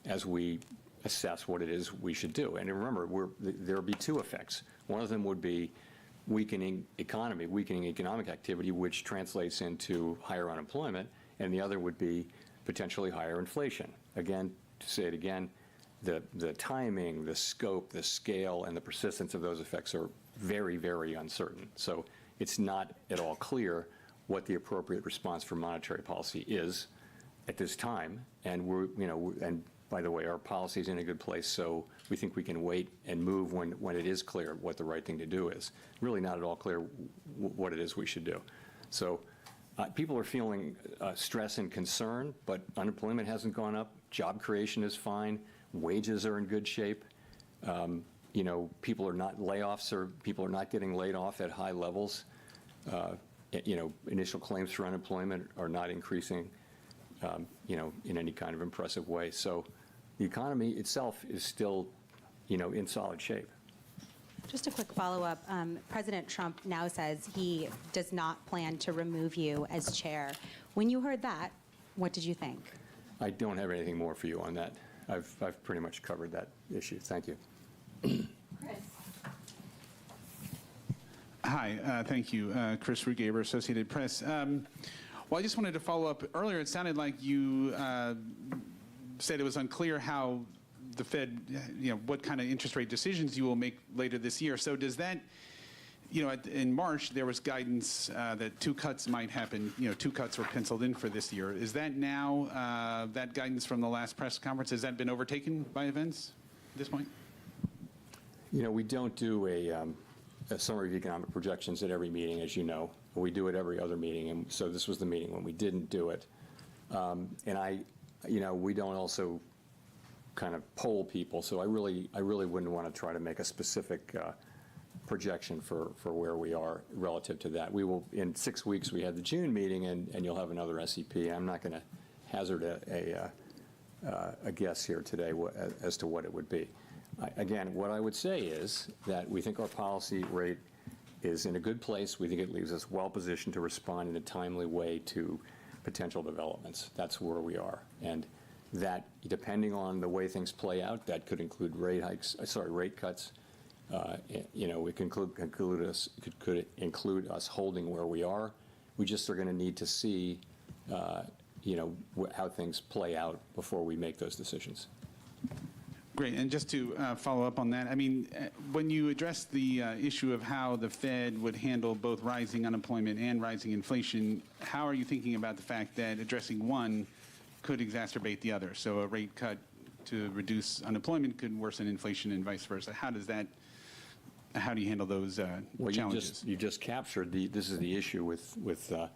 as we assess what it is we should do. And remember, there will be two effects. One of them would be weakening economic activity, which translates into higher unemployment. and the other would be potentially higher inflation. Again, to say it again, the timing, the scope, the scale, and the persistence of those effects are very, very uncertain. So it's not at all clear what the appropriate response for monetary policy is at this time. And and by the way, our policy is in a good place, so we think we can wait and move when it is clear what the right thing to do is. Really not at all clear what it is we should do. So people are feeling stress and concern, but unemployment hasn't gone up. Job creation is fine. Wages are in good shape. People are not layoffs, or people are not getting laid off at high levels. Initial claims for unemployment are not increasing, in any kind of impressive way. So the economy itself is still, in solid shape. Just a quick follow-up. President Trump now says he does not plan to remove you as chair. When you heard that, what did you think? I don't have anything more for you on that. I've pretty much covered that issue. Thank you. Chris. Hi, thank you. Chris Rugaber, Associated Press. Well, I just wanted to follow up. Earlier, it sounded like you said it was unclear how the Fed, what kind of interest rate decisions you will make later this year. So does that, in March, there was guidance that 2 cuts might happen. 2 cuts were penciled in for this year. Is that now, that guidance from the last press conference, has that been overtaken by events at this point? We don't do a summary of economic projections at every meeting, as you know. We do it every other meeting, and so this was the meeting when we didn't do it. We don't also kind of poll people, so I really wouldn't want to try to make a specific projection for where we are relative to that. We will, in 6 weeks, we have the June meeting, and you'll have another SEP. I'm not going to hazard a guess here today as to what it would be. Again, what I would say is that we think our policy rate is in a good place. We think it leaves us well positioned to respond in a timely way to potential developments. That's where we are. And that, depending on the way things play out, that could include rate cuts. It could include us holding where we are. We just are going to need to see, how things play out before we make those decisions. Great. And just to follow up on that, I mean, when you address the issue of how the Fed would handle both rising unemployment and rising inflation, how are you thinking about the fact that addressing one could exacerbate the other? So a rate cut to reduce unemployment could worsen inflation and vice versa. How do you handle those challenges? You just captured this is the issue with the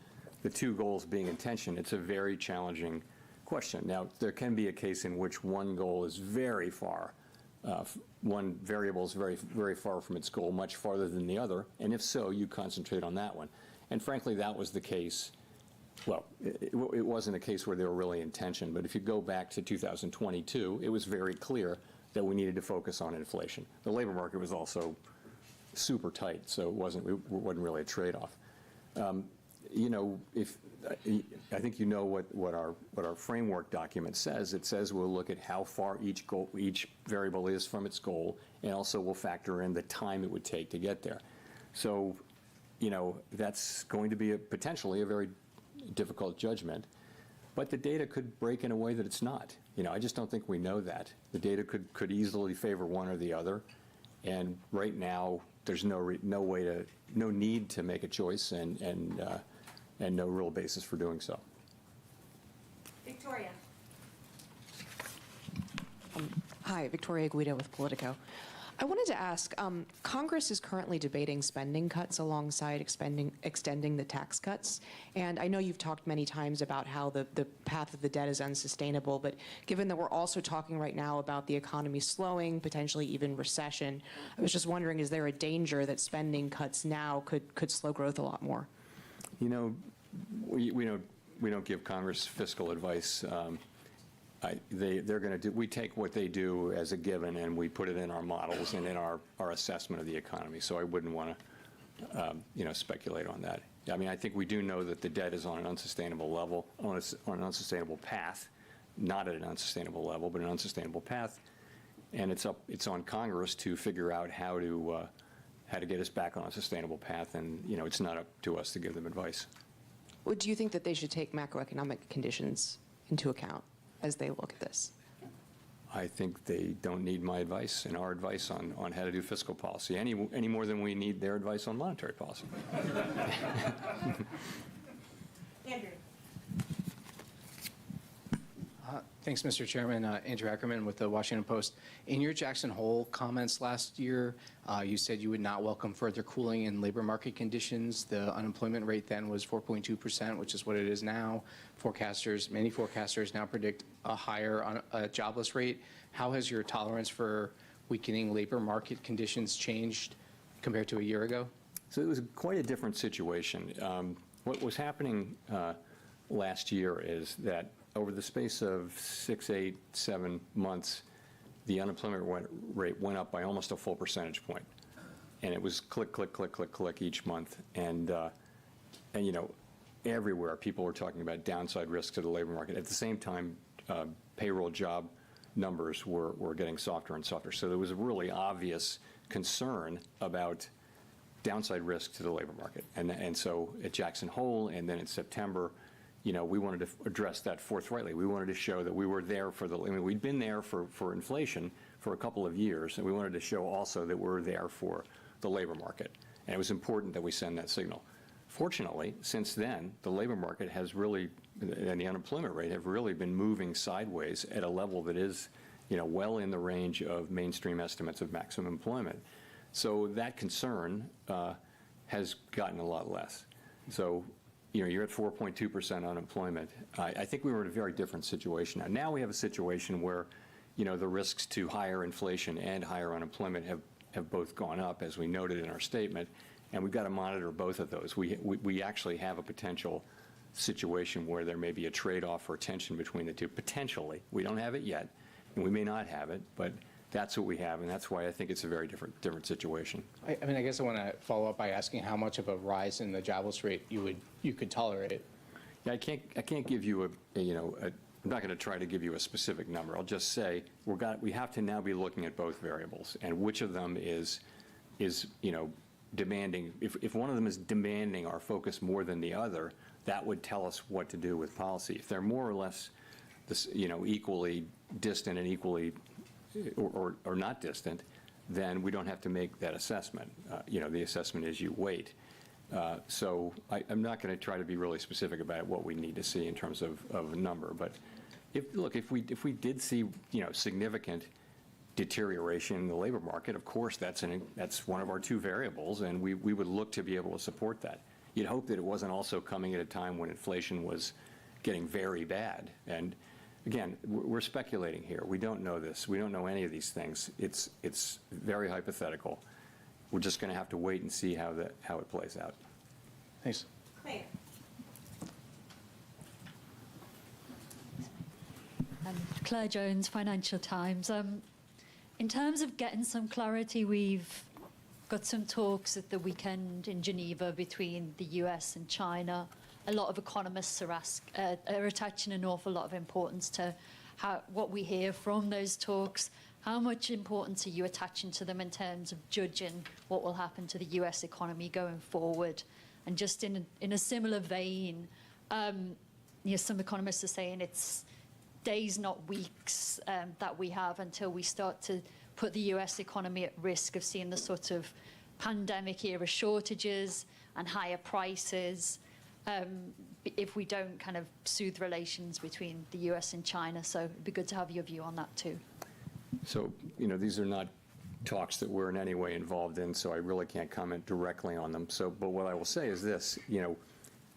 2 goals being in tension. It's a very challenging question. Now, there can be a case in which one goal is very far, one variable is very, very far from its goal, much farther than the other, and if so, you concentrate on that one. And frankly, that was the case. Well, it wasn't a case where they were really in tension, but if you go back to 2022, it was very clear that we needed to focus on inflation. The labor market was also super tight, so it wasn't really a trade-off. I think what our framework document says. It says we'll look at how far each variable is from its goal, and also we'll factor in the time it would take to get there. So, that's going to be potentially a very difficult judgment, but the data could break in a way that it's not. I just don't think we know that. The data could easily favor one or the other, and right now there's no need to make a choice, and no real basis for doing so. Victoria. Hi, Victoria Guido with Politico. I wanted to ask, Congress is currently debating spending cuts alongside extending the tax cuts. And I know you've talked many times about how the path of the debt is unsustainable, but given that we're also talking right now about the economy slowing, potentially even recession, I was just wondering, is there a danger that spending cuts now could slow growth a lot more? We don't give Congress fiscal advice. We take what they do as a given, and we put it in our models and in our assessment of the economy. So I wouldn't want to, speculate on that. I mean, I think we do know that the debt is on an unsustainable level, on an unsustainable path, not at an unsustainable level, but an unsustainable path. And it's on Congress to figure out how to get us back on a sustainable path. And it's not up to us to give them advice. do you think that they should take macroeconomic conditions into account as they look at this? I think they don't need my advice and our advice on how to do fiscal policy any more than we need their advice on monetary policy. Andrew. Thanks, Mr. Chairman. Andrew Ackerman with the Washington Post. In your Jackson Hole comments last year, you said you would not welcome further cooling in labor market conditions. The unemployment rate then was 4.2%, which is what it is now. Many forecasters now predict a higher jobless rate. How has your tolerance for weakening labor market conditions changed compared to a year ago? So it was quite a different situation. What was happening last year is that over the space of 6, 8, 7 months, the unemployment rate went up by almost a full percentage point. And it was click, click, click, click, click each month. And you know, everywhere people were talking about downside risks to the labor market. At the same time, payroll job numbers were getting softer and softer. So there was a really obvious concern about downside risk to the labor market. And so at Jackson Hole and then in September, you know, we wanted to address that forthrightly. We wanted to show that we were there for I mean, we'd been there for inflation for a couple of years, and we wanted to show also that we're there for the labor market. And it was important that we send that signal. Fortunately, since then, the labor market has really, and the unemployment rate have really been moving sideways at a level that is, you know, well in the range of mainstream estimates of maximum employment. So that concern has gotten a lot less. So, you know, you're at 4.2% unemployment. I think we were in a very different situation. Now we have a situation where, you know, the risks to higher inflation and higher unemployment have both gone up, as we noted in our statement, and we've got to monitor both of those. We actually have a potential situation where there may be a trade-off or tension between the two, potentially. We don't have it yet, and we may not have it, but that's what we have, and that's why I think it's a very different situation. I mean, I guess I want to follow up by asking how much of a rise in the jobless rate you could tolerate. Yeah, I can't give you I'm not going to try to give you a specific number. I'll just say we have to now be looking at both variables and which of them is you know, demanding. If one of them is demanding our focus more than the other, that would tell us what to do with policy. If they're more or less, you know, equally distant and equally or not distant, then we don't have to make that assessment. You know, the assessment is you wait. So I'm not going to try to be really specific about what we need to see in terms of a number. But if we did see, you know, significant deterioration in the labor market, of course that's one of our two variables, and we would look to be able to support that. You'd hope that it wasn't also coming at a time when inflation was getting very bad. And again, we're speculating here. We don't know this. We don't know any of these things. It's very hypothetical. We're just going to have to wait and see how it plays out. Thanks. Claire Jones, Financial Times. In terms of getting some clarity, we've got some talks at the weekend in Geneva between the US and China. A lot of economists are attaching an awful lot of importance to what we hear from those talks. How much importance are you attaching to them in terms of judging what will happen to the US economy going forward? And just in a similar vein, you know, some economists are saying it's days, not weeks, that we have until we start to put the US economy at risk of seeing the sort of pandemic-era shortages and higher prices if we don't kind of soothe relations between the US and China. So it'd be good to have your view on that too. So, you know, these are not talks that we're in any way involved in, so I really can't comment directly on them. So, but what I will say is this, you know,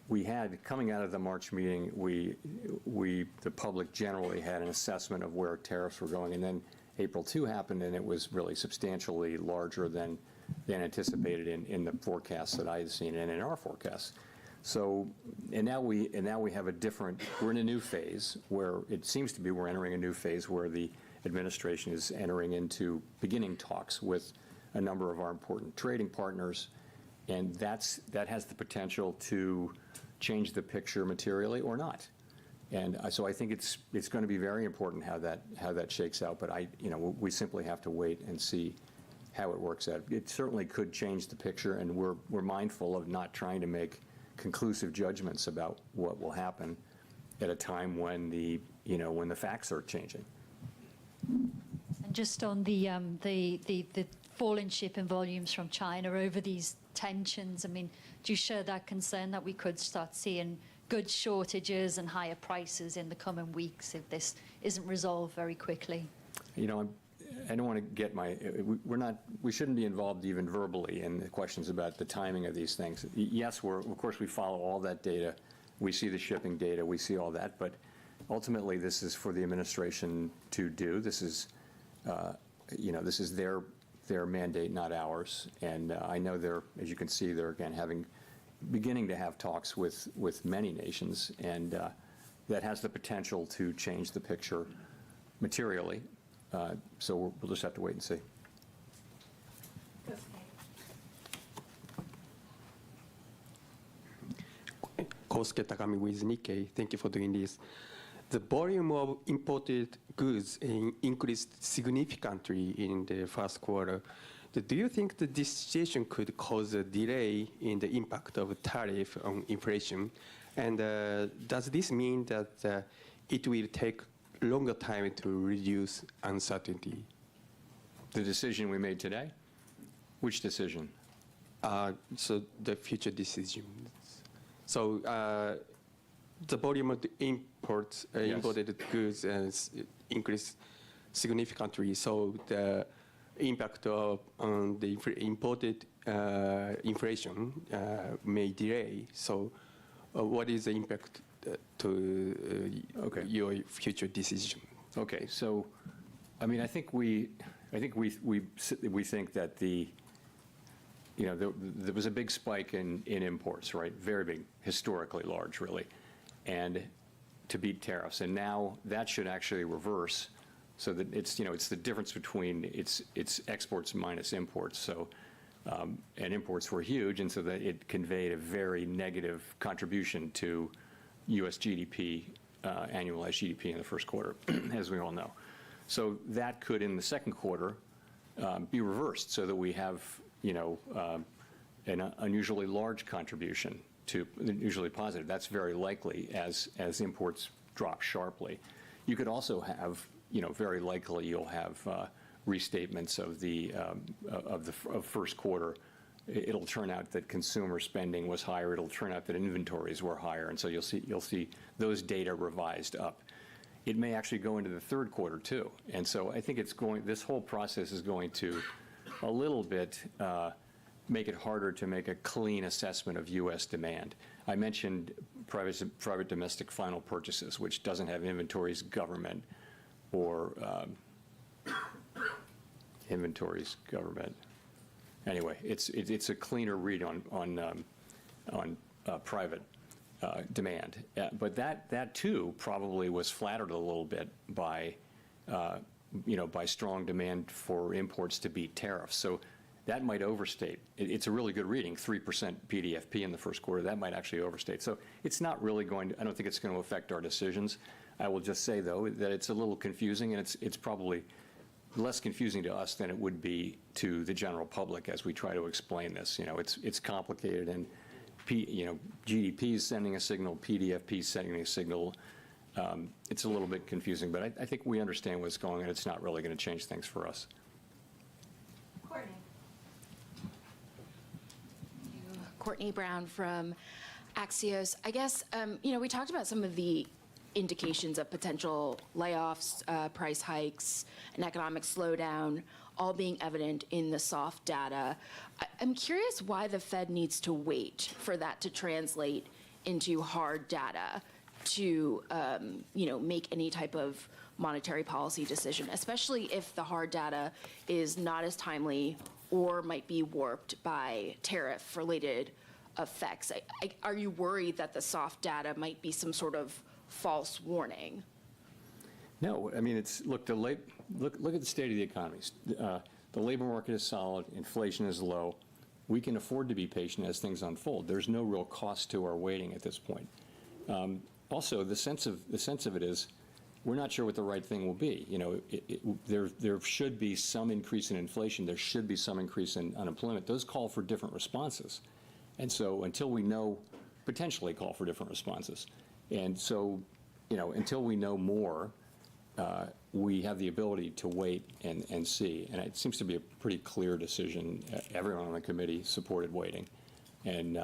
we had, coming out of the March meeting, the public generally had an assessment of where tariffs were going, and then April 2 happened, and it was really substantially larger than anticipated in the forecasts that I had seen and in our forecasts. So, and now we have we're in a new phase where it seems to be we're entering a new phase where the administration is beginning talks with a number of our important trading partners, and that has the potential to change the picture materially or not. And so I think it's going to be very important how that shakes out. But we simply have to wait and see how it works out. It certainly could change the picture, and we're mindful of not trying to make conclusive judgments about what will happen at a time when when the facts are changing. And just on the fall in shipping volumes from China over these tensions, I mean, do you share that concern that we could start seeing goods shortages and higher prices in the coming weeks if this isn't resolved very quickly? I don't want to get we shouldn't be involved even verbally in the questions about the timing of these things. Yes, of course we follow all that data. We see the shipping data, we see all that, but ultimately this is for the administration to do. This is, this is their mandate, not ours. And I know as you can see, they're again beginning to have talks with many nations, and that has the potential to change the picture materially. So we'll just have to wait and see. Kosuke Takami with Nikkei. Thank you for doing this. The volume of imported goods increased significantly in the first quarter. Do you think that this situation could cause a delay in the impact of tariff on inflation? And does this mean that it will take longer time to reduce uncertainty? The decision we made today? Which decision? So the future decision. So the volume of the imports, imported goods increased significantly. So the impact on the imported inflation may delay. So what is the impact to your future decision? Okay, so I mean, I think we think that there was a big spike in imports, right? Very big, historically large, really, and to beat tariffs. And now that should actually reverse, so that it's the difference between it's exports minus imports. So and imports were huge, and so that it conveyed a very negative contribution to U.S. GDP, annualized GDP in the first quarter, as we all know. So that could, in the second quarter, be reversed, so that we have an unusually large contribution to usually positive. That's very likely as imports drop sharply. You could also have, very likely you'll have restatements of the first quarter. It'll turn out that consumer spending was higher. It'll turn out that inventories were higher, and so you'll see those data revised up. It may actually go into the third quarter too, and so I think this whole process is going to a little bit make it harder to make a clean assessment of U.S. demand. I mentioned private domestic final purchases, which doesn't have inventories, government, or inventories, government. Anyway, it's a cleaner read on private demand, but that too probably was flattered a little bit by by strong demand for imports to beat tariffs. So that might overstate. It's a really good reading, 3% PDFP in the first quarter. That might actually overstate. So it's not really going to, I don't think it's going to affect our decisions. I will just say, though, that it's a little confusing, and it's probably less confusing to us than it would be to the general public as we try to explain this. It's complicated, and GDP is sending a signal, PDFP is sending a signal. It's a little bit confusing, but I think we understand what's going on. It's not really going to change things for us. Courtney Brown from Axios. I guess, we talked about some of the indications of potential layoffs, price hikes, an economic slowdown, all being evident in the soft data. I'm curious why the Fed needs to wait for that to translate into hard data to, make any type of monetary policy decision, especially if the hard data is not as timely or might be warped by tariff-related effects. Are you worried that the soft data might be some sort of false warning? No, I mean, look at the state of the economy. The labor market is solid, inflation is low. We can afford to be patient as things unfold. There's no real cost to our waiting at this point. Also, the sense of it is, we're not sure what the right thing will be. There should be some increase in inflation. There should be some increase in unemployment. Those call for different responses. And so until we know potentially call for different responses. And so, until we know more, we have the ability to wait and see. And it seems to be a pretty clear decision. Everyone on the committee supported waiting. And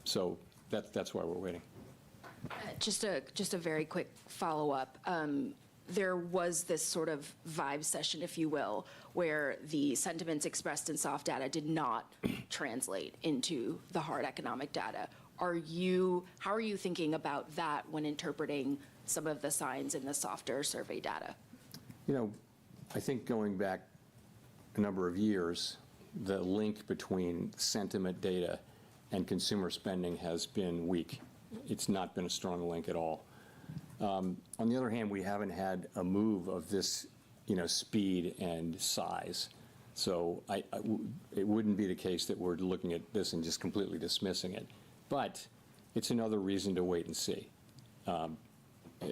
so that's why we're waiting. Just a very quick follow-up. There was this sort of vibe session, if you will, where the sentiments expressed in soft data did not translate into the hard economic data. How are you thinking about that when interpreting some of the signs in the softer survey data? I think going back a number of years, the link between sentiment data and consumer spending has been weak. It's not been a strong link at all. On the other hand, we haven't had a move of this, speed and size. So it wouldn't be the case that we're looking at this and just completely dismissing it. But it's another reason to wait and see.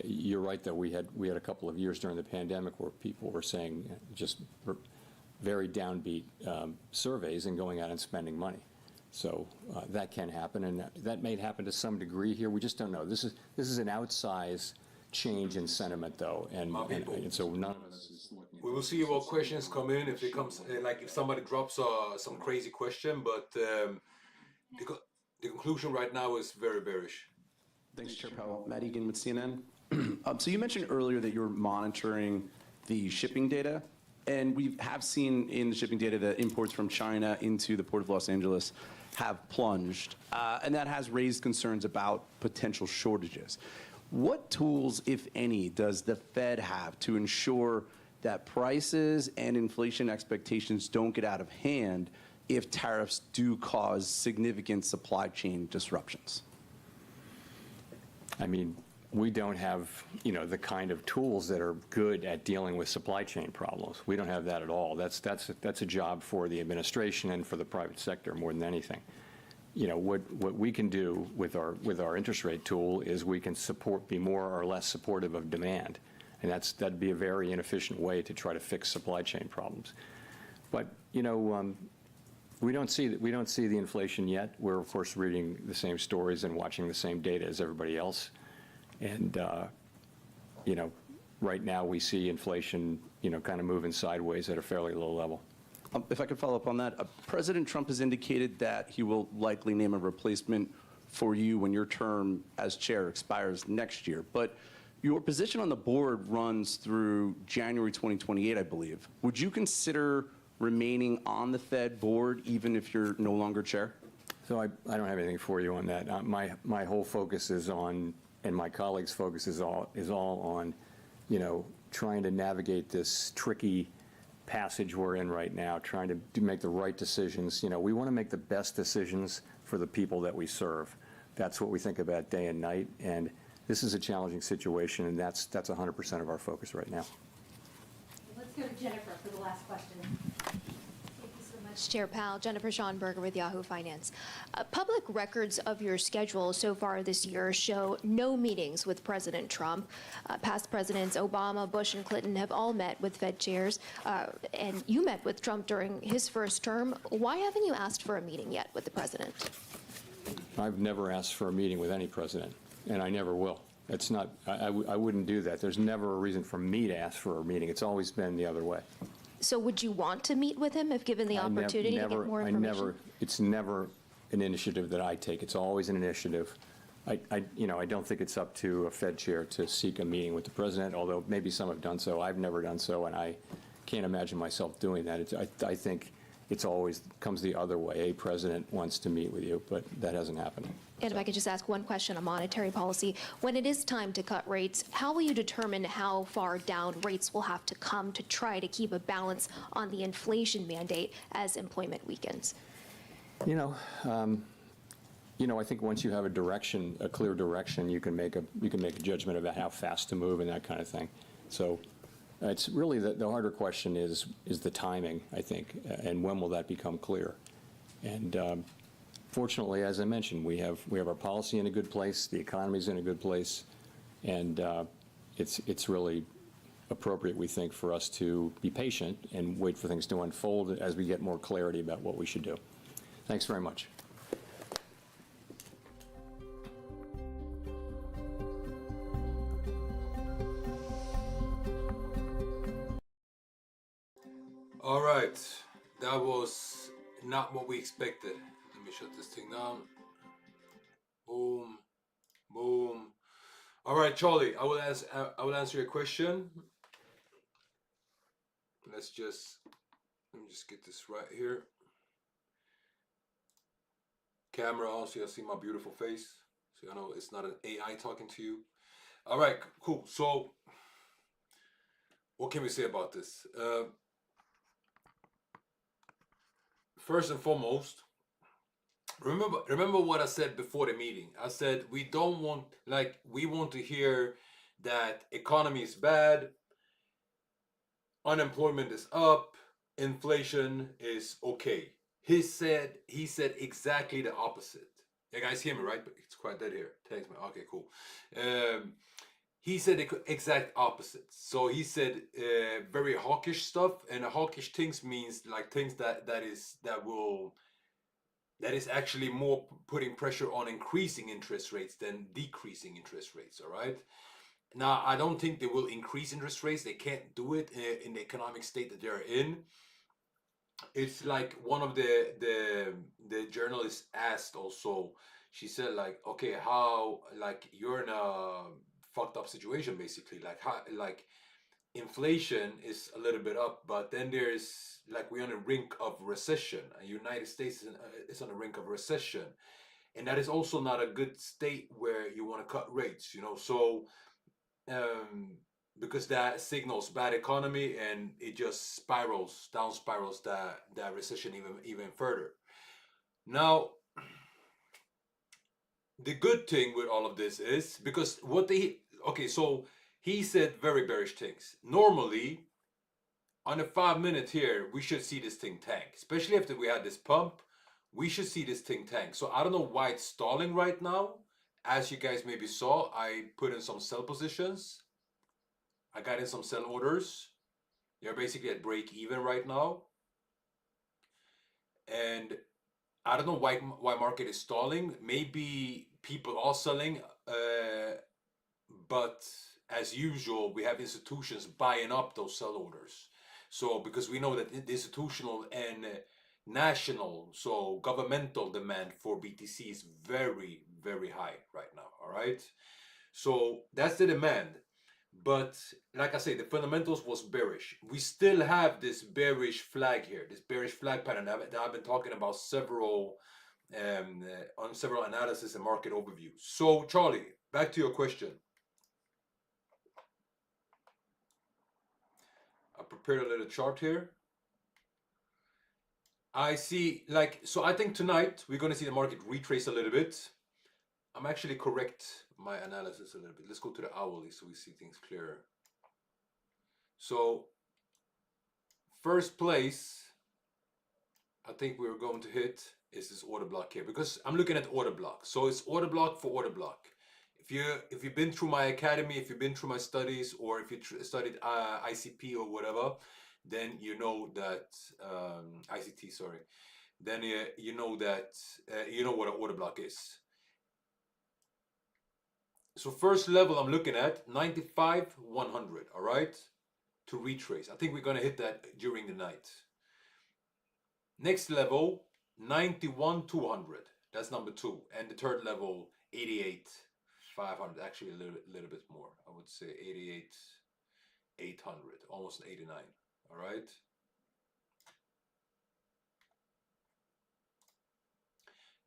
You're right, though. We had a couple of years during the pandemic where people were saying just very downbeat surveys and going out and spending money. So that can happen, and that may happen to some degree here. We just don't know. This is an outsized change in sentiment, though, and so none of us is looking. We will see what questions come in if it comes, like if somebody drops some crazy question, but the conclusion right now is very bearish. Thanks, Chair Powell. Matt Egan with CNN. So you mentioned earlier that you're monitoring the shipping data, and we have seen in the shipping data that imports from China into the Port of Los Angeles have plunged, and that has raised concerns about potential shortages. What tools, if any, does the Fed have to ensure that prices and inflation expectations don't get out of hand if tariffs do cause significant supply chain disruptions? I mean, we don't have, the kind of tools that are good at dealing with supply chain problems. We don't have that at all. That's a job for the administration and for the private sector more than anything. What we can do with our interest rate tool is we can be more or less supportive of demand, and that'd be a very inefficient way to try to fix supply chain problems. But we don't see the inflation yet. We're of course reading the same stories and watching the same data as everybody else. And, right now we see inflation, kind of moving sideways at a fairly low level. If I could follow up on that, President Trump has indicated that he will likely name a replacement for you when your term as chair expires next year. But your position on the board runs through January 2028, I believe. Would you consider remaining on the Fed board even if you're no longer chair? So I don't have anything for you on that. My whole focus is on, and my colleagues' focus is all on, trying to navigate this tricky passage we're in right now, trying to make the right decisions. We want to make the best decisions for the people that we serve. That's what we think about day and night, and this is a challenging situation, and that's 100% of our focus right now. Let's go to Jennifer for the last question. Thank you so much, Chair Powell. Jennifer Schonberger with Yahoo Finance. Public records of your schedule so far this year show no meetings with President Trump. Past presidents Obama, Bush, and Clinton have all met with Fed chairs, and you met with Trump during his first term. Why haven't you asked for a meeting yet with the president? I've never asked for a meeting with any president, and I never will. It's not, I wouldn't do that. There's never a reason for me to ask for a meeting. It's always been the other way. So would you want to meet with him if given the opportunity to get more information? It's never an initiative that I take. It's always an initiative. I don't think it's up to a Fed chair to seek a meeting with the president, although maybe some have done so. I've never done so, and I can't imagine myself doing that. I think it's always comes the other way. A president wants to meet with you, but that hasn't happened. And if I could just ask one question on monetary policy. When it is time to cut rates, how will you determine how far down rates will have to come to try to keep a balance on the inflation mandate as employment weakens? I think once you have a clear direction, you can make a judgment about how fast to move and that kind of thing. So it's really the harder question is the timing, I think, and when will that become clear? And fortunately, as I mentioned, we have our policy in a good place, the economy's in a good place, and it's really appropriate, we think, for us to be patient and wait for things to unfold as we get more clarity about what we should do. Thanks very much. All right, that was not what we expected. Let me shut this thing down. Boom, boom. All right, Charlie, I will answer your question. Let me just get this right here. Camera on so you'll see my beautiful face. So you know it's not an AI talking to you. All right, cool. So what can we say about this? First and foremost, remember what I said before the meeting. I said we want to hear that economy is bad, unemployment is up, inflation is okay. He said exactly the opposite. You guys hear me, right? But it's quite dead here. Thanks, man. Okay, cool. He said the exact opposite. So he said very hawkish stuff, and hawkish things means like things that is actually more putting pressure on increasing interest rates than decreasing interest rates. All right. Now I don't think they will increase interest rates. They can't do it in the economic state that they're in. It's like one of the journalists asked also. She said like, okay, how like you're in a fucked up situation basically. Like how like inflation is a little bit up, but then there's like we're on the rink of recession. United States is on the rink of recession, and that is also not a good state where you want to cut rates. You know, so because that signals bad economy and it just spirals that recession even further. Now, the good thing with all of this is because so he said very bearish things. Normally, on a 5 minute here, we should see this thing tank, especially after we had this pump. We should see this thing tank. So I don't know why it's stalling right now. As you guys maybe saw, I put in some sell positions. I got in some sell orders. They're basically at break even right now. And I don't know why market is stalling. Maybe people are selling, but as usual, we have institutions buying up those sell orders. So because we know that the institutional and national, so governmental demand for BTC is very, very high right now. All right. So that's the demand. But like I say, the fundamentals was bearish. We still have this bearish flag here, this bearish flag pattern that I've been talking about on several analysis and market overviews. So Charlie, back to your question. I prepared a little chart here. I see so I think tonight we're going to see the market retrace a little bit. I'm actually correct my analysis a little bit. Let's go to the hourly so we see things clearer. So first place I think we're going to hit is this order block here, because I'm looking at order block. So it's order block for order block. If you've been through my academy, if you've been through my studies, or if you studied ICP or whatever, then you know that ICT, sorry. Then you know that you know what an order block is. So first level I'm looking at 95 100, all right, to retrace. I think we're going to hit that during the night. Next level 91 200, that's number 2, and the third level 88 500, actually a little bit more. I would say 88 800, almost 89, all right.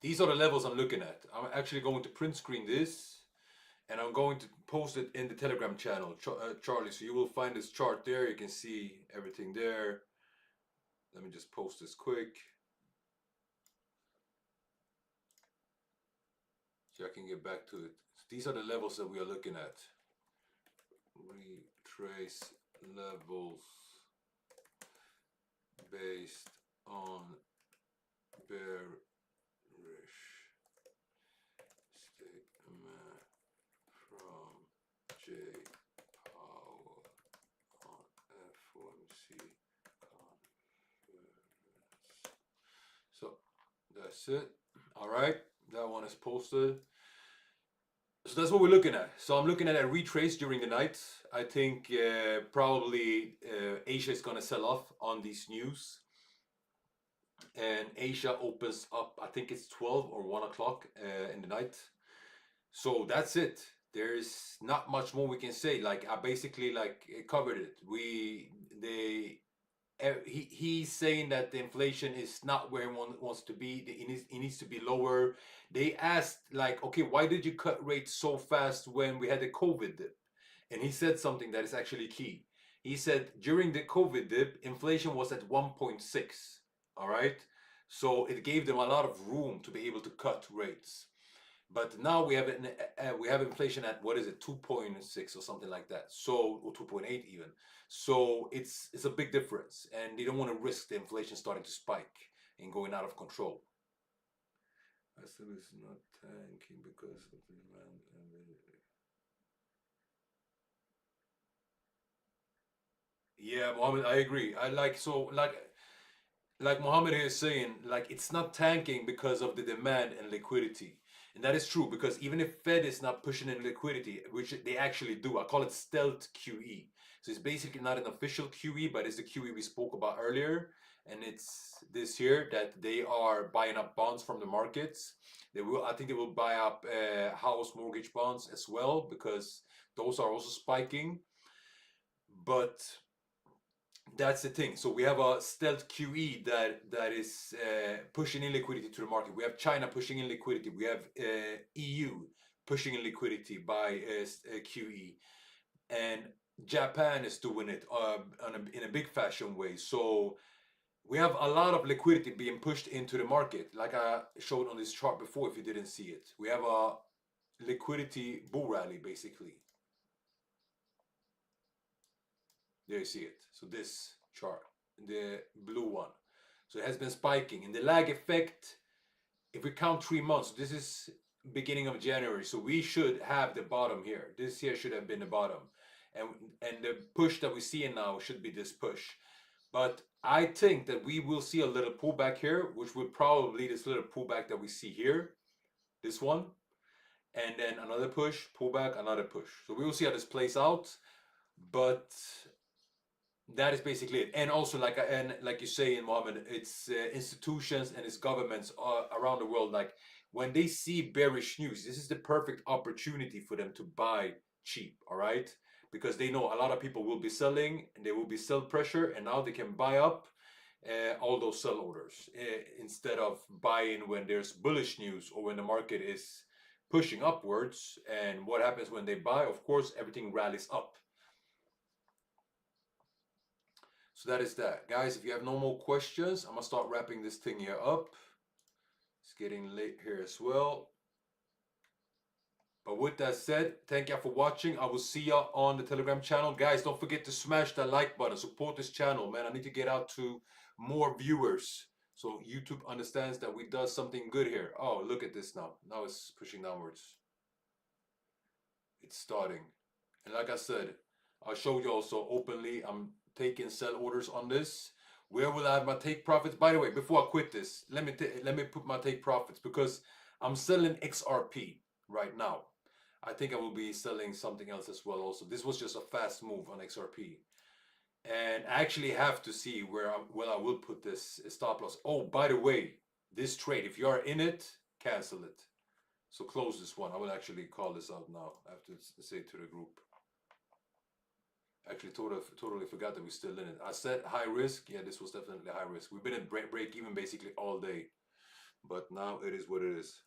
These are the levels I'm looking at. I'm actually going to print screen this, and I'm going to post it in the Telegram channel, Charlie. So you will find this chart there. You can see everything there. Let me just post this quick, so I can get back to it. So these are the levels that we are looking at. Retrace levels based on bearish statement from Jerome Powell on FOMC conference. So that's it. All right, that one is posted. So that's what we're looking at. So I'm looking at a retrace during the night. I think probably Asia is going to sell off on these news. And Asia opens up, I think it's 12 or 1 o'clock in the night. So that's it. There's not much more we can say. Like I basically covered it. He's saying that the inflation is not where he wants to be. It needs to be lower. They asked like, okay, why did you cut rates so fast when we had the COVID dip? And he said something that is actually key. He said during the COVID dip, inflation was at 1.6. All right. So it gave them a lot of room to be able to cut rates. But now we have inflation at, what is it, 2.6 or something like that. So, or 2.8 even. So it's a big difference, and they don't want to risk the inflation starting to spike and going out of control. I said it's not tanking because of the demand. Yeah, Mohammed, I agree. Like Mohammed is saying, like it's not tanking because of the demand and liquidity. And that is true because even if Fed is not pushing in liquidity, which they actually do, I call it stealth QE. So it's basically not an official QE, but it's the QE we spoke about earlier. And it's this year that they are buying up bonds from the markets. I think they will buy up house mortgage bonds as well because those are also spiking. But that's the thing. So we have a stealth QE that is pushing in liquidity to the market. We have China pushing in liquidity. We have EU pushing in liquidity by QE, and Japan is doing it in a big fashion way. So we have a lot of liquidity being pushed into the market, like I showed on this chart before. If you didn't see it, we have a liquidity bull rally basically. There you see it. So this chart, the blue one. So it has been spiking. In the lag effect, if we count 3 months, this is beginning of January. So we should have the bottom here. This here should have been the bottom. And the push that we're seeing now should be this push. But I think that we will see a little pullback here, which would probably this little pullback that we see here. This one. And then another push, pullback, another push. So we will see how this plays out. But that is basically it. And also, like you say in Mohammed, it's institutions and it's governments around the world. Like when they see bearish news, this is the perfect opportunity for them to buy cheap. All right, because they know a lot of people will be selling and there will be sell pressure, and now they can buy up all those sell orders instead of buying when there's bullish news or when the market is pushing upwards. And what happens when they buy? Of course, everything rallies up. So that is that. Guys, if you have no more questions, I'm going to start wrapping this thing here up. It's getting late here as well. But with that said, thank you for watching. I will see you on the Telegram channel. Guys, don't forget to smash that like button. Support this channel, man. I need to get out to more viewers so YouTube understands that we do something good here. Oh, look at this now. Now it's pushing downwards. It's starting. And like I said, I'll show you also openly. I'm taking sell orders on this. Where will I have my take profits? By the way, before I quit this, let me put my take profits because I'm selling XRP right now. I think I will be selling something else as well also. This was just a fast move on XRP. And I actually have to see where I will put this stop loss. Oh, by the way, this trade, if you are in it, cancel it. So close this one. I will actually call this out now. I have to say to the group. Actually, totally forgot that we're still in it. I said high risk. Yeah, this was definitely high risk. We've been at break even basically all day. But now it is what it is.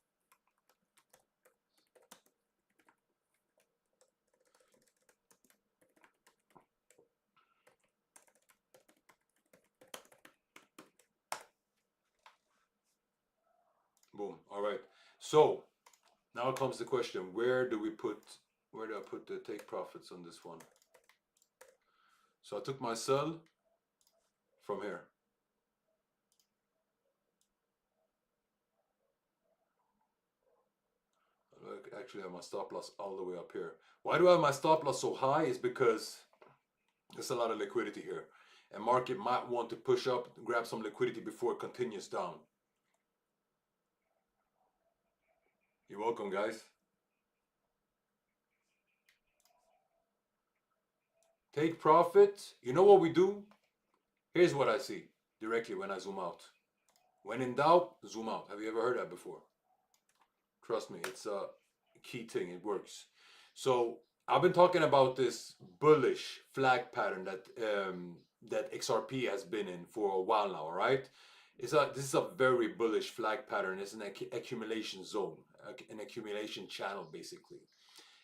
Boom. All right. So now comes the question: where do I put the take profits on this one? So I took my sell from here. I actually have my stop loss all the way up here. Why do I have my stop loss so high? Is because there's a lot of liquidity here. And market might want to push up, grab some liquidity before it continues down. You're welcome, guys. take profit. You know what we do? Here's what I see directly when I zoom out. When in doubt, zoom out. Have you ever heard that before? Trust me, it's a key thing. It works. So I've been talking about this bullish flag pattern that that XRP has been in for a while now, right? This is a very bullish flag pattern. It's an accumulation zone, an accumulation channel, basically.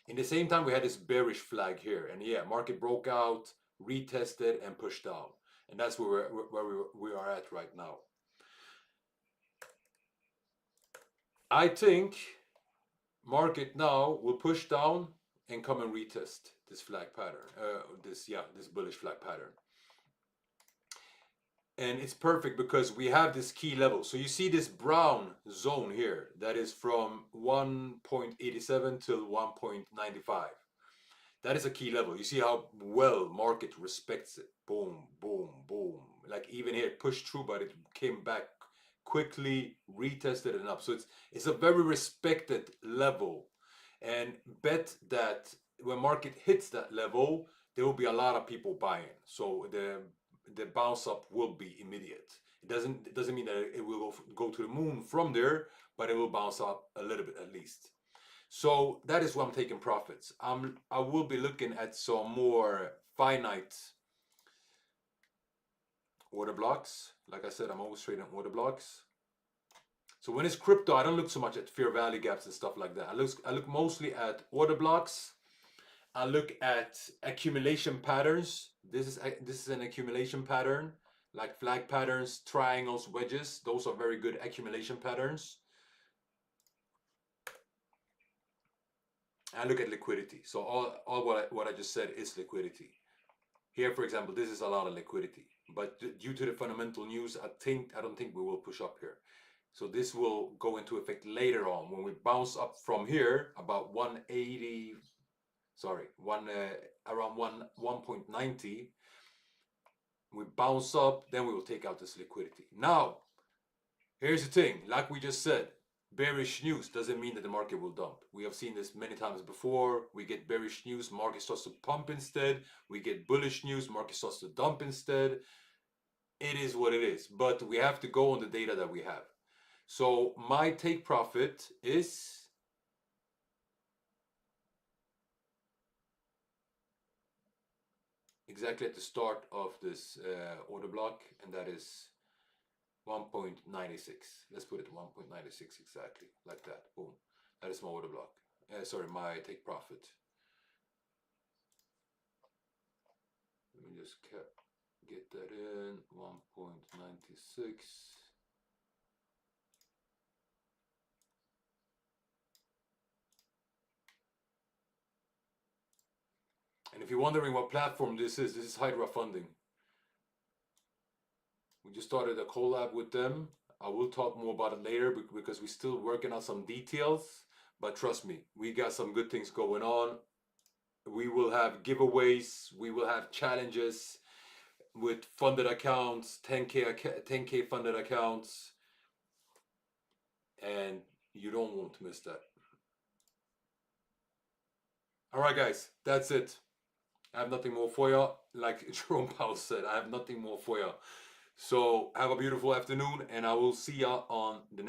In the same time, we had this bearish flag here, and yeah, market broke out, retested, and pushed down, and that's where we are at right now. I think market now will push down and come and retest this flag pattern, this bullish flag pattern. And it's perfect because we have this key level. So you see this brown zone here that is from 1.87 till 1.95. That is a key level. You see how well market respects it. Boom, boom, boom. Like even here it pushed through, but it came back quickly, retested and up. So it's a very respected level. And bet that when market hits that level, there will be a lot of people buying. So the bounce up will be immediate. It doesn't mean that it will go to the moon from there, but it will bounce up a little bit at least. So that is why I'm taking profits. I will be looking at some more finite order blocks. Like I said, I'm always trading order blocks. So when it's crypto, I don't look so much at fair value gaps and stuff like that. I look mostly at order blocks. I look at accumulation patterns. This is an accumulation pattern, like flag patterns, triangles, wedges. Those are very good accumulation patterns. I look at liquidity. So all what I just said is liquidity. Here, for example, this is a lot of liquidity. But due to the fundamental news, I don't think we will push up here. So this will go into effect later on when we bounce up from here about 180. Sorry, around 1.90. We bounce up, then we will take out this liquidity. Now, here's the thing, like we just said, bearish news doesn't mean that the market will dump. We have seen this many times before. We get bearish news, market starts to pump instead. We get bullish news, market starts to dump instead. It is what it is, but we have to go on the data that we have. So my take profit is exactly at the start of this order block, and that is 1.96. Let's put it 1.96 exactly, like that. Boom. That is my order block. Sorry, my take profit. Let me just get that in. 1.96. And if you're wondering what platform this is Hydra Funding. We just started a collab with them. I will talk more about it later because we're still working on some details. But trust me, we got some good things going on. We will have giveaways. We will have challenges with funded accounts, 10K funded accounts. And you don't want to miss that. All right, guys, that's it. I have nothing more for you. Like Jerome Powell said, I have nothing more for you. So have a beautiful afternoon, and I will see you on the next